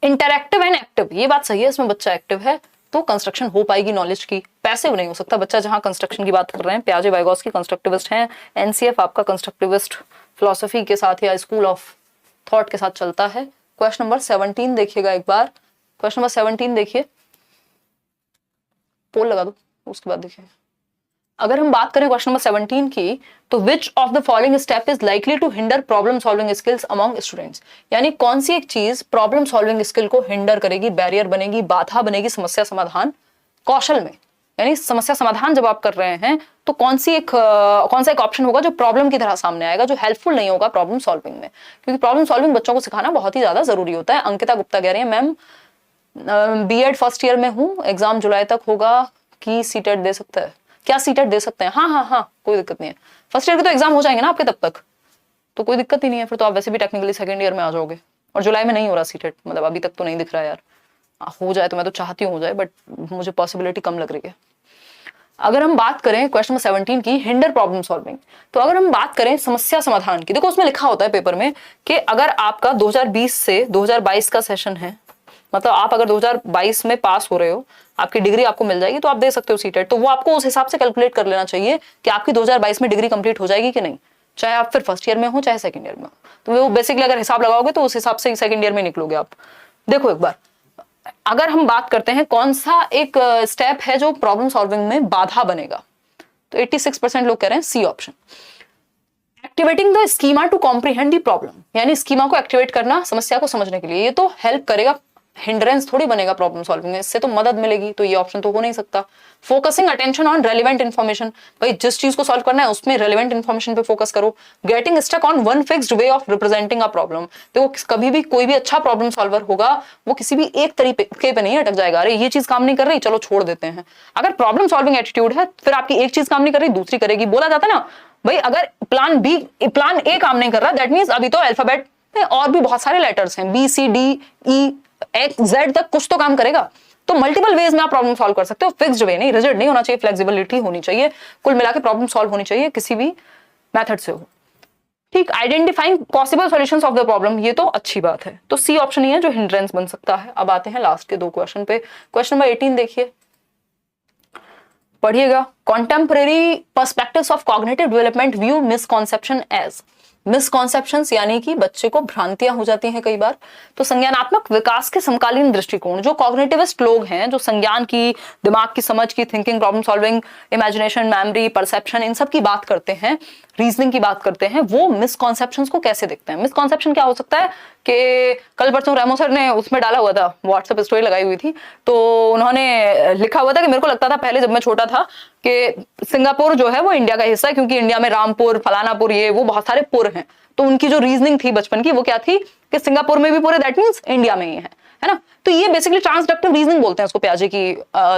इंटरएक्टिव एंड एक्टिव, ये बात सही है, इसमें बच्चा एक्टिव है तो कंस्ट्रक्शन हो पाएगी नॉलेज की। पैसिव नहीं हो सकता बच्चा, जहां कंस्ट्रक्शन की बात कर रहे हैं। प्याजे वाइगोस्की कंस्ट्रक्टिविस्ट हैं, एनसीएफ आपका कंस्ट्रक्टिविस्ट फिलॉसफी के साथ या स्कूल ऑफ थॉट के साथ चलता है। क्वेश्चन नंबर 17 देखिएगा एक बार। क्वेश्चन नंबर 17 देखिए, पोल लगा दो उसके बाद देखिए। अगर हम बात करें क्वेश्चन नंबर 17 की, तो which of the following step is likely to hinder problem solving skills among students. यानी कौन सी एक चीज प्रॉब्लम सॉल्विंग स्किल को हिंडर करेगी, बैरियर बनेगी, बाधा बनेगी समस्या समाधान कौशल में। यानी समस्या समाधान जब आप कर रहे हैं तो कौन सा एक ऑप्शन होगा जो प्रॉब्लम की तरह सामने आएगा, जो हेल्पफुल नहीं होगा प्रॉब्लम सॉल्विंग में। क्योंकि प्रॉब्लम सॉल्विंग बच्चों को सिखाना बहुत ही ज्यादा जरूरी होता है। अंकिता गुप्ता कह रही है मैम बीएड फर्स्ट ईयर में हूँ, एग्जाम जुलाई तक होगा कि सीटेट दे सकता है, क्या सीटेट दे सकते हैं। हाँ, कोई दिक्कत नहीं है, फर्स्ट ईयर के तो एग्जाम हो जाएंगे ना आपके तब तक, तो कोई दिक्कत ही नहीं है। फिर तो आप वैसे भी टेक्निकली सेकंड ईयर में आ जाओगे। और जुलाई में नहीं हो रहा सीटेट, मतलब अभी तक तो नहीं दिख रहा है यार। हो जाए तो मैं तो चाहती हूँ हो जाए, बट मुझे पॉसिबिलिटी कम लग रही है। अगर हम बात करें क्वेश्चन नंबर 17 की, हिंडर प्रॉब्लम सॉल्विंग, तो अगर हम बात करें समस्या समाधान की, देखो उसमें लिखा होता है पेपर में कि अगर आपका 2020 से 2022 का सेशन है, मतलब आप अगर 2022 में पास हो रहे हो, आपकी डिग्री आपको मिल जाएगी तो आप दे सकते हो सीटेट। तो वो आपको उस हिसाब से कैलकुलेट कर लेना चाहिए कि आपकी 2022 में डिग्री कंप्लीट हो जाएगी कि नहीं, चाहे आप फिर फर्स्ट ईयर में हो चाहे सेकंड ईयर में हो। तो वो बेसिकली अगर हिसाब लगाओगे तो उस हिसाब से सेकंड ईयर में निकलोगे आप। देखो एक बार, अगर हम बात करते हैं कौन सा एक स्टेप है जो प्रॉब्लम सॉल्विंग में बाधा बनेगा, तो 86% लोग कह रहे हैं C option. Activating the schema to comprehend the problem, यानी स्कीमा को एक्टिवेट करना समस्या को समझने के लिए, ये तो हेल्प करेगा, हिंड्रेंस थोड़ी बनेगा प्रॉब्लम सॉल्विंग में, इससे तो मदद मिलेगी, तो ये ऑप्शन तो हो नहीं सकता। Focusing attention on relevant information, भाई जिस चीज को सॉल्व करना है उसमें रेलिवेंट इन्फॉर्मेशन पे फोकस करो। Getting stuck on one fixed way of representing a problem, देखो कभी भी कोई भी अच्छा प्रॉब्लम सॉल्वर होगा वो किसी भी एक तरीके पे नहीं अटक जाएगा, अरे ये चीज काम नहीं कर रही चलो छोड़ देते हैं। अगर प्रॉब्लम सॉल्विंग एटीट्यूड है, फिर आपकी एक चीज काम नहीं कर रही दूसरी करेगी। बोला जाता है ना भाई, अगर प्लान ए काम नहीं कर रहा, दैट मींस अभी तो अल्फाबेट में और भी बहुत सारे लेटर्स हैं, B C D E X Z तक कुछ तो काम करेगा। तो मल्टीपल वेज में आप प्रॉब्लम सॉल्व कर सकते हो, फिक्स्ड वे नहीं, रिजिड नहीं होना चाहिए, फ्लेक्सिबिलिटी होनी चाहिए, कुल मिला के प्रॉब्लम सॉल्व होनी चाहिए किसी भी मेथड से हो। ठीक, identifying possible solutions of the problem, ये तो अच्छी बात है, तो सी ऑप्शन ही है जो हिंड्रेंस बन सकता है। अब आते हैं लास्ट के 2 क्वेश्चन पे। क्वेश्चन नंबर 18 देखिए, पढ़िएगा। Contemporary perspectives of cognitive development view misconception as. Misconceptions यानी कि बच्चे को भ्रांतियां हो जाती हैं कई बार। तो संज्ञानात्मक विकास के समकालीन दृष्टिकोण, जो कॉग्निटिविस्ट लोग हैं, जो संज्ञान की, दिमाग की समझ की, thinking, problem solving, imagination, memory, perception, इन सब की बात करते हैं, रीजनिंग की बात करते हैं, वो मिसकॉन्सेप्शंस को कैसे देखते हैं। मिसकॉन्सेप्शन क्या हो सकता है कि कल परसों रेमो सर ने उसमें डाला हुआ था, व्हाट्सएप स्टोरी लगाई हुई थी, तो उन्होंने लिखा हुआ था कि मेरे को लगता था पहले जब मैं छोटा था कि सिंगापुर जो है वो इंडिया का हिस्सा है, क्योंकि इंडिया में रामपुर, फलानापुर, ये वो बहुत सारे पुर हैं। तो उनकी जो रीजनिंग थी बचपन की वो क्या थी कि सिंगापुर में भी पुर है, दैट मींस इंडिया में ही है ना। तो ये बेसिकली ट्रांसडक्टिव रीजनिंग बोलते हैं इसको पियाजे की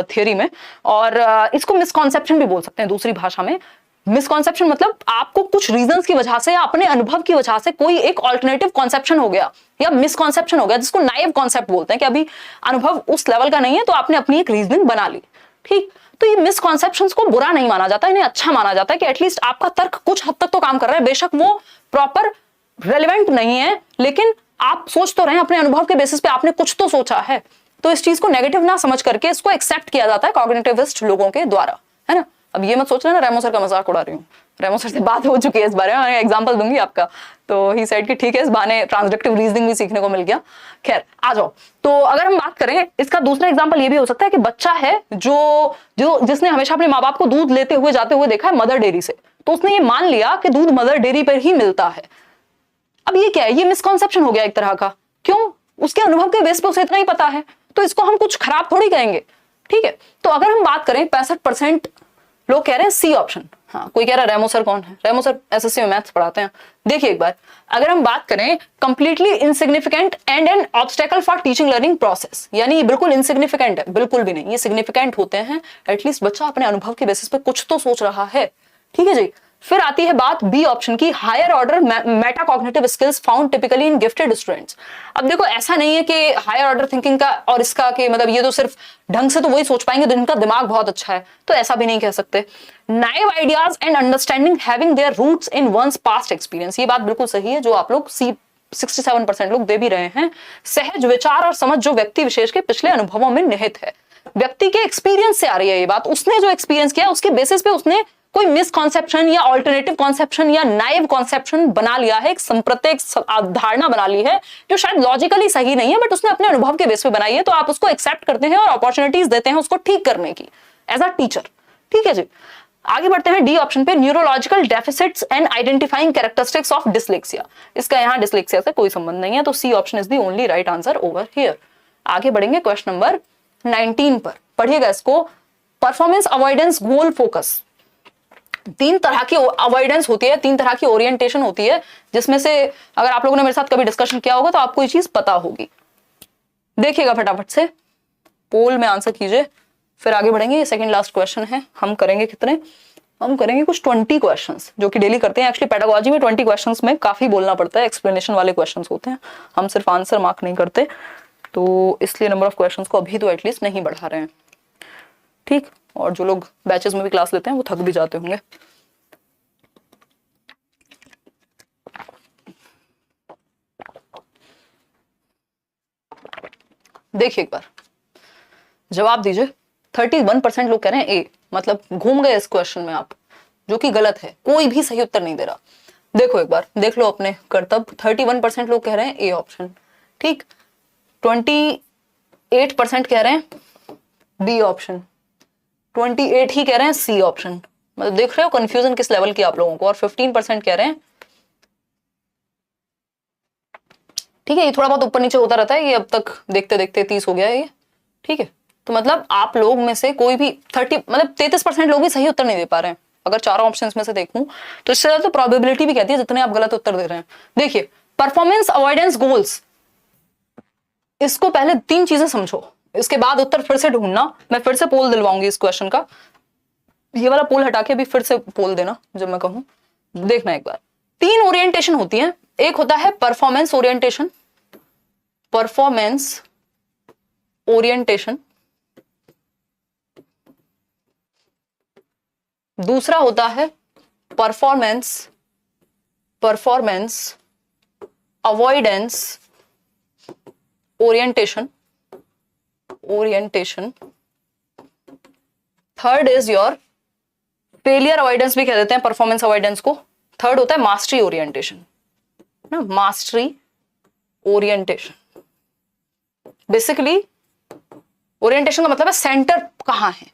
थ्योरी में, और इसको मिसकॉन्सेप्शन भी बोल सकते हैं दूसरी भाषा में। मिसकॉन्सेप्शन मतलब आपको कुछ रीजंस की वजह से या अपने अनुभव की वजह से कोई एक ऑल्टरनेटिव कॉन्सेप्शन हो गया या मिसकॉन्सेप्शन हो गया, जिसको नाइव कॉन्सेप्ट बोलते हैं कि अभी अनुभव उस लेवल का नहीं है तो आपने अपनी एक रीजनिंग बना ली। ठीक, तो ये मिसकॉन्सेप्शंस को बुरा नहीं माना जाता, इन्हें अच्छा माना जाता है कि एटलीस्ट आपका तर्क कुछ हद तक तो काम कर रहा है। बेशक वो प्रॉपर रेलिवेंट नहीं है, लेकिन आप सोच तो रहे हैं, अपने अनुभव के बेसिस पे आपने कुछ तो सोचा है। तो इस चीज को नेगेटिव ना समझ करके इसको एक्सेप्ट किया जाता है कॉग्निटिविस्ट लोगों के द्वारा, है ना। अब ये मत सोच रहे ना रेमो सर का मजाक उड़ा रही हूँ, रेमो सर से बात हो चुकी है इस बारे में, मैं एग्जांपल दूंगी आपका। तो ही सेड कि ठीक है, इस बहाने ट्रांसडक्टिव रीजनिंग भी सीखने को मिल गया। खैर आ जाओ, तो अगर हम बात करें इसका दूसरा एग्जांपल ये भी हो सकता है कि बच्चा है जो जिसने हमेशा अपने माँ बाप को दूध लेते हुए जाते हुए देखा है मदर डेयरी से, तो उसने ये मान लिया कि दूध मदर डेयरी पर ही मिलता है। अब ये क्या है, ये मिसकॉन्सेप्शन हो गया एक तरह का। क्यों? उसके अनुभव के बेस पे उसे इतना ही पता है, तो इसको हम कुछ खराब थोड़ी कहेंगे। ठीक है, तो अगर हम बात करें 65% लोग कह रहे हैं सी ऑप्शन। हाँ, कोई कह रहा है रेमो सर कौन है? रेमो सर एसएससी में मैथ्स पढ़ाते हैं। देखिए एक बार, अगर हम बात करें completely insignificant and N obstacle for teaching learning process, यानी ये बिल्कुल इनसिग्निफिकेंट है, बिल्कुल भी नहीं, ये सिग्निफिकेंट होते हैं। एटलीस्ट बच्चा अपने अनुभव के बेसिस पे कुछ तो सोच रहा है। ठीक है जी। फिर आती है बात बी ऑप्शन की, higher order metacognitive skills found typically in gifted students. अब देखो ऐसा नहीं है कि हायर ऑर्डर थिंकिंग का और इसका कि मतलब ये तो सिर्फ ढंग से तो वही सोच पाएंगे जिनका दिमाग बहुत अच्छा है, तो ऐसा भी नहीं कह सकते। Naive ideas and understanding having their roots in one's past experience, ये बात बिल्कुल सही है जो आप लोग 67% लोग दे भी रहे हैं। सहज विचार और समझ जो व्यक्ति विशेष के पिछले अनुभवों में निहित है, व्यक्ति के एक्सपीरियंस से आ रही है ये बात। उसने जो एक्सपीरियंस किया उसके बेसिस पे उसने कोई मिसकॉन्सेप्शन या ऑल्टरनेटिव कॉन्सेप्शन या नाइव कॉन्सेप्शन बना लिया है, एक संप्रत्यक धारणा बना ली है जो शायद लॉजिकली सही नहीं है, बट उसने अपने अनुभव के बेस पे बनाई है। तो आप उसको एक्सेप्ट करते हैं और अपॉर्चुनिटीज देते हैं उसको ठीक करने की एज अ टीचर। ठीक है जी, आगे बढ़ते हैं डी ऑप्शन पे, neurological deficits and identifying characteristics of dyslexia. इसका यहाँ डिसलेक्सिया से कोई संबंध नहीं है, तो C option is the only right answer over here. आगे बढ़ेंगे क्वेश्चन नंबर 19 पर, पढ़िएगा इसको। परफॉर्मेंस अवॉइडेंस गोल फोकस, तीन तरह की अवॉइडेंस होती है, तीन तरह की ओरिएंटेशन होती है, जिसमें से अगर आप लोगों ने मेरे साथ कभी डिस्कशन किया होगा तो आपको ये चीज पता होगी। देखिएगा फटाफट से, पोल में आंसर कीजिए, फिर आगे बढ़ेंगे। ये सेकंड लास्ट क्वेश्चन है। हम करेंगे कितने? हम करेंगे कुछ 20 क्वेश्चंस, जो कि डेली करते हैं। एक्चुअली पेडागोजी में 20 क्वेश्चंस में काफी बोलना पड़ता है, एक्सप्लेनेशन वाले क्वेश्चंस होते हैं, हम सिर्फ आंसर मार्क नहीं करते, तो इसलिए नंबर ऑफ क्वेश्चंस को अभी तो एटलीस्ट नहीं बढ़ा रहे हैं। ठीक, और जो लोग बैचेस में भी क्लास लेते हैं वो थक भी जाते होंगे। देखिए एक बार जवाब दीजिए। 31% लोग कह रहे हैं ए, मतलब घूम गए इस क्वेश्चन में आप, जो कि गलत है, कोई भी सही उत्तर नहीं दे रहा। देखो एक बार, देख लो अपने कर्तव्य। 31% लोग कह रहे हैं ए ऑप्शन, ठीक। 28% कह रहे हैं बी ऑप्शन, 28 ही कह रहे हैं सी ऑप्शन। मतलब देख रहे हो कंफ्यूजन किस लेवल की आप लोगों को। और 15% कह रहे हैं, ठीक है, ये थोड़ा बहुत ऊपर नीचे होता रहता है, ये अब तक देखते देखते 30 हो गया है ये। ठीक है, तो मतलब आप लोग में से कोई भी 33% लोग भी सही उत्तर नहीं दे पा रहे हैं। अगर चारों ऑप्शंस में से देखूं तो इससे ज्यादा तो प्रोबेबिलिटी भी कहती है जितने आप गलत उत्तर दे रहे हैं। देखिए, परफॉर्मेंस अवॉइडेंस गोल्स, इसको पहले 3 चीजें समझो, इसके बाद उत्तर फिर से ढूंढना। मैं फिर से पोल दिलवाऊंगी इस क्वेश्चन का, ये वाला पोल हटा के अभी फिर से पोल देना जब मैं कहूं। देखना एक बार, 3 ओरिएंटेशन होती है। एक होता है परफॉर्मेंस ओरिएंटेशन, परफॉर्मेंस ओरिएंटेशन। दूसरा होता है performance avoidance orientation. Third is your failure avoidance भी कह देते हैं परफॉर्मेंस अवॉइडेंस को। थर्ड होता है मास्टरी ओरिएंटेशन ना, मास्टरी ओरिएंटेशन। बेसिकली ओरिएंटेशन का मतलब है सेंटर कहां है।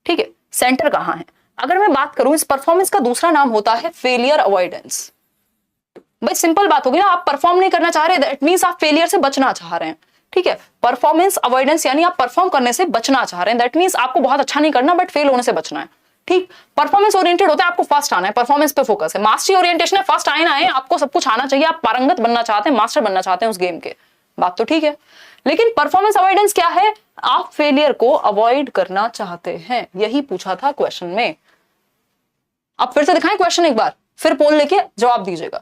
ठीक है, सेंटर कहां है। अगर मैं बात करूं, इस परफॉर्मेंस का दूसरा नाम होता है फेलियर अवॉइडेंस। भाई सिंपल बात होगी ना, आप परफॉर्म नहीं करना चाह रहे, दैट मींस आप फेलियर से बचना चाह रहे हैं। ठीक है, परफॉर्मेंस अवॉइडेंस यानी आप परफॉर्म करने से बचना चाह रहे हैं, दैट मींस आपको बहुत अच्छा नहीं करना बट फेल होने से बचना है। ठीक, परफॉर्मेंस ओरिएंटेड होता है, आपको फर्स्ट आना है, परफॉर्मेंस पे फोकस है। मास्टरी ओरिएंटेशन है, फर्स्ट आए ना आए, आपको सब कुछ आना चाहिए, आप पारंगत बनना चाहते हैं, मास्टर बनना चाहते हैं उस गेम के, बात तो ठीक है। लेकिन परफॉर्मेंस अवॉइडेंस क्या है? आप फेलियर को अवॉइड करना चाहते हैं, यही पूछा था क्वेश्चन में। आप फिर से दिखाएं क्वेश्चन एक बार, फिर पोल लेके जवाब दीजिएगा।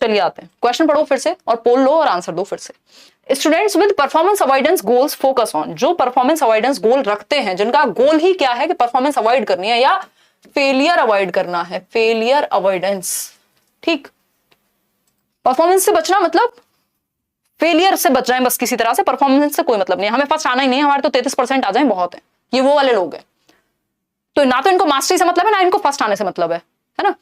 चलिए आते हैं, क्वेश्चन पढ़ो फिर से और पोल लो और आंसर दो फिर से। Students with performance avoidance goals focus on, जो परफॉर्मेंस अवॉइडेंस गोल रखते हैं, जिनका गोल ही क्या है कि परफॉर्मेंस अवॉइड करनी है या फेलियर अवॉइड करना है, फेलियर अवॉइडेंस। ठीक, परफॉर्मेंस से बचना मतलब फेलियर से बच जाए बस, किसी तरह से, परफॉर्मेंस से कोई मतलब नहीं है, हमें फर्स्ट आना ही नहीं है, हमारे तो 33% आ जाए बहुत है, ये वो वाले लोग हैं। तो ना तो इनको मास्टरी से मतलब है, ना इनको फर्स्ट आने से मतलब है ना।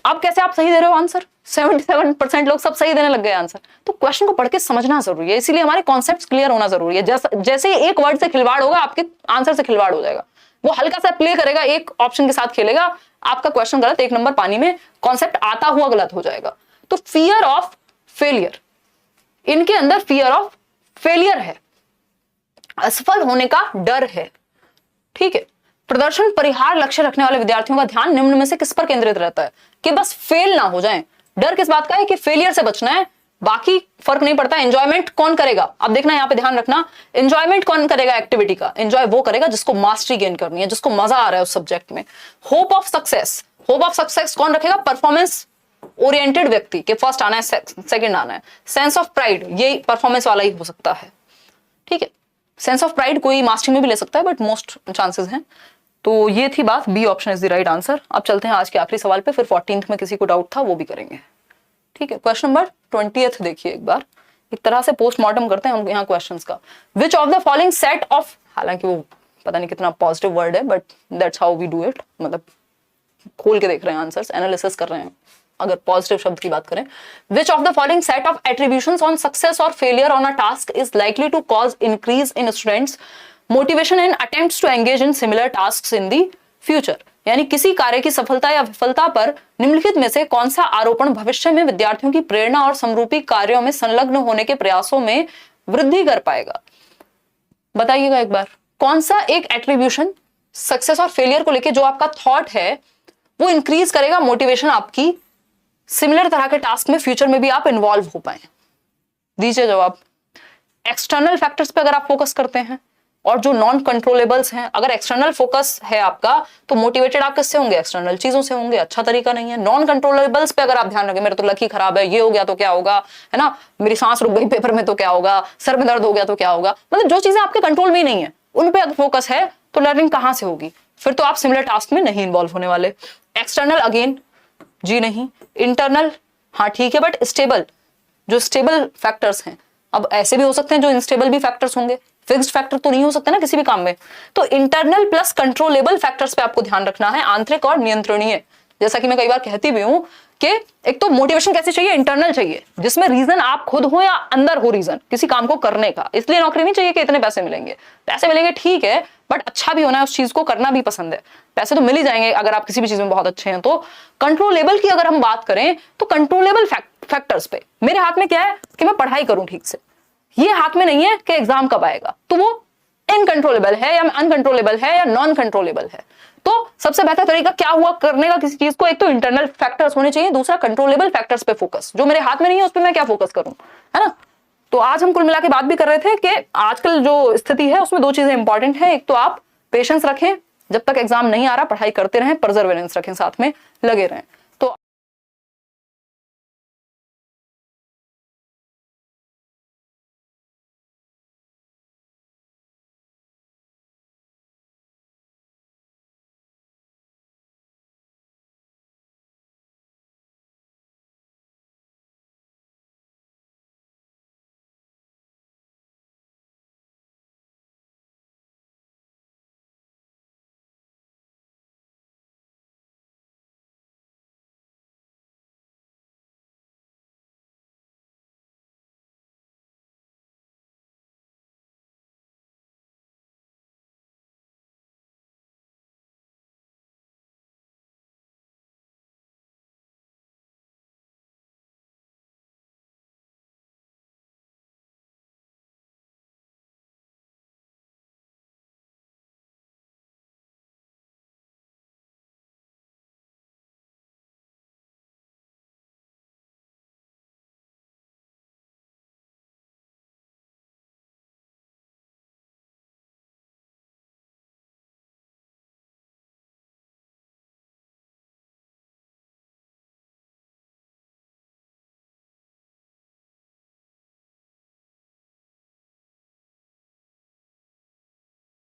अब कैसे आप सही दे रहे हो आंसर? 77% लोग सब सही देने लग गए आंसर। तो क्वेश्चन को पढ़ के समझना जरूरी है, इसीलिए हमारे कॉन्सेप्ट्स क्लियर होना जरूरी है। जैसे एक वर्ड से खिलवाड़ होगा, आपके आंसर से खिलवाड़ हो जाएगा। वो हल्का सा प्ले करेगा, एक ऑप्शन के साथ खेलेगा, आपका क्वेश्चन गलत, 1 नंबर पानी में, कॉन्सेप्ट आता हुआ गलत हो जाएगा। तो फियर ऑफ फेलियर, इनके अंदर फियर ऑफ फेलियर है, असफल होने का डर है। ठीक है, प्रदर्शन परिहार लक्ष्य रखने वाले विद्यार्थियों का ध्यान निम्न में से किस पर केंद्रित रहता है? कि बस फेल ना हो जाएं। डर किस बात का है? कि फेलियर से बचना है, बाकी फर्क नहीं पड़ता। एंजॉयमेंट कौन करेगा? अब देखना यहां पे ध्यान रखना, एंजॉयमेंट कौन करेगा एक्टिविटी का? एंजॉय वो करेगा जिसको मास्टरी गेन करनी है, जिसको मजा आ रहा है उस सब्जेक्ट में। Hope of success, hope of success कौन रखेगा? परफॉर्मेंस ओरिएंटेड व्यक्ति के फर्स्ट आना है, सेकंड आना है। सेंस ऑफ प्राइड, ये परफॉर्मेंस वाला ही हो सकता है। ठीक है, सेंस ऑफ प्राइड कोई मास्टरी में भी ले सकता है, बट मोस्ट चांसेस हैं। तो ये थी बात, B option is the right answer. अब चलते हैं आज के आखिरी सवाल पे, फिर 14th में किसी को डाउट था वो भी करेंगे। ठीक है, क्वेश्चन नंबर 20 देखिए एक बार, एक तरह से पोस्टमार्टम करते हैं हम यहाँ क्वेश्चंस का। Which of the following set of, हालांकि वो पता नहीं कितना पॉजिटिव वर्ड है, but that's how we do it, मतलब खोल के देख रहे हैं आंसर्स, एनालिसिस कर रहे हैं अगर पॉजिटिव शब्द की बात करें। Which of the following set of attributions on success और failure on a task is likely to cause increase in students motivation and attempts to engage in similar tasks in the future. यानी किसी कार्य की सफलता या विफलता पर निम्नलिखित में से कौन सा आरोपण भविष्य में विद्यार्थियों की प्रेरणा और समरूपी कार्यों में संलग्न होने के प्रयासों में वृद्धि कर पाएगा? बताइएगा एक बार, कौन सा एक एट्रीब्यूशन सक्सेस और फेलियर को लेकर जो आपका थॉट है वो इंक्रीज करेगा मोटिवेशन आपकी, सिमिलर तरह के टास्क में फ्यूचर में भी आप इन्वॉल्व हो पाए? दीजिए जवाब। एक्सटर्नल फैक्टर्स पे अगर आप फोकस करते हैं और जो नॉन कंट्रोलेबल्स हैं, अगर एक्सटर्नल फोकस है आपका तो मोटिवेटेड आप किससे होंगे? एक्सटर्नल चीजों से होंगे, अच्छा तरीका नहीं है। नॉन कंट्रोलेबल्स पे अगर आप ध्यान रखें, मेरा तो लक ही खराब है, ये हो गया तो क्या होगा, है ना, मेरी सांस रुक गई पेपर में तो क्या होगा, सर में दर्द हो गया तो क्या होगा, मतलब जो चीजें आपके कंट्रोल में ही नहीं है उन पे अगर फोकस है तो लर्निंग कहां से होगी? फिर तो आप सिमिलर टास्क में नहीं इन्वॉल्व होने वाले। एक्सटर्नल अगेन जी नहीं, इंटरनल हाँ ठीक है, बट स्टेबल, जो स्टेबल फैक्टर्स हैं, अब ऐसे भी हो सकते हैं जो इंस्टेबल भी फैक्टर्स होंगे, फिक्स्ड फैक्टर तो नहीं हो सकते ना किसी भी काम में। तो इंटरनल प्लस कंट्रोलेबल फैक्टर्स पे आपको ध्यान रखना है, आंतरिक और नियंत्रणीय। जैसा कि मैं कई बार कहती भी हूं कि एक तो मोटिवेशन कैसे चाहिए? इंटरनल चाहिए, जिसमें रीजन आप खुद हो या अंदर हो रीजन किसी काम को करने का। इसलिए नौकरी नहीं चाहिए कि इतने पैसे मिलेंगे, पैसे मिलेंगे ठीक है, बट अच्छा भी होना है, उस चीज को करना भी पसंद है। पैसे तो मिल ही जाएंगे अगर आप किसी भी चीज में बहुत अच्छे हैं। तो कंट्रोलेबल की अगर हम बात करें तो कंट्रोलेबल फैक्टर्स पे मेरे हाथ में क्या है कि मैं पढ़ाई करूं ठीक से, ये हाथ में नहीं है कि एग्जाम कब आएगा। तो वो इनकंट्रोलेबल है या अनकंट्रोलेबल है या नॉन कंट्रोलेबल है। तो सबसे बेहतर तरीका क्या हुआ करने का किसी चीज को? एक तो इंटरनल फैक्टर्स होने चाहिए, दूसरा कंट्रोलेबल फैक्टर्स पे फोकस। जो मेरे हाथ में नहीं है उस पर मैं क्या फोकस करूं, है ना। तो आज हम कुल मिला के बात भी कर रहे थे कि आजकल जो स्थिति है उसमें 2 चीजें इंपॉर्टेंट है। एक तो आप पेशेंस रखें, जब तक एग्जाम नहीं आ रहा पढ़ाई करते रहें, परसेवरेंस रखें, साथ में लगे रहें।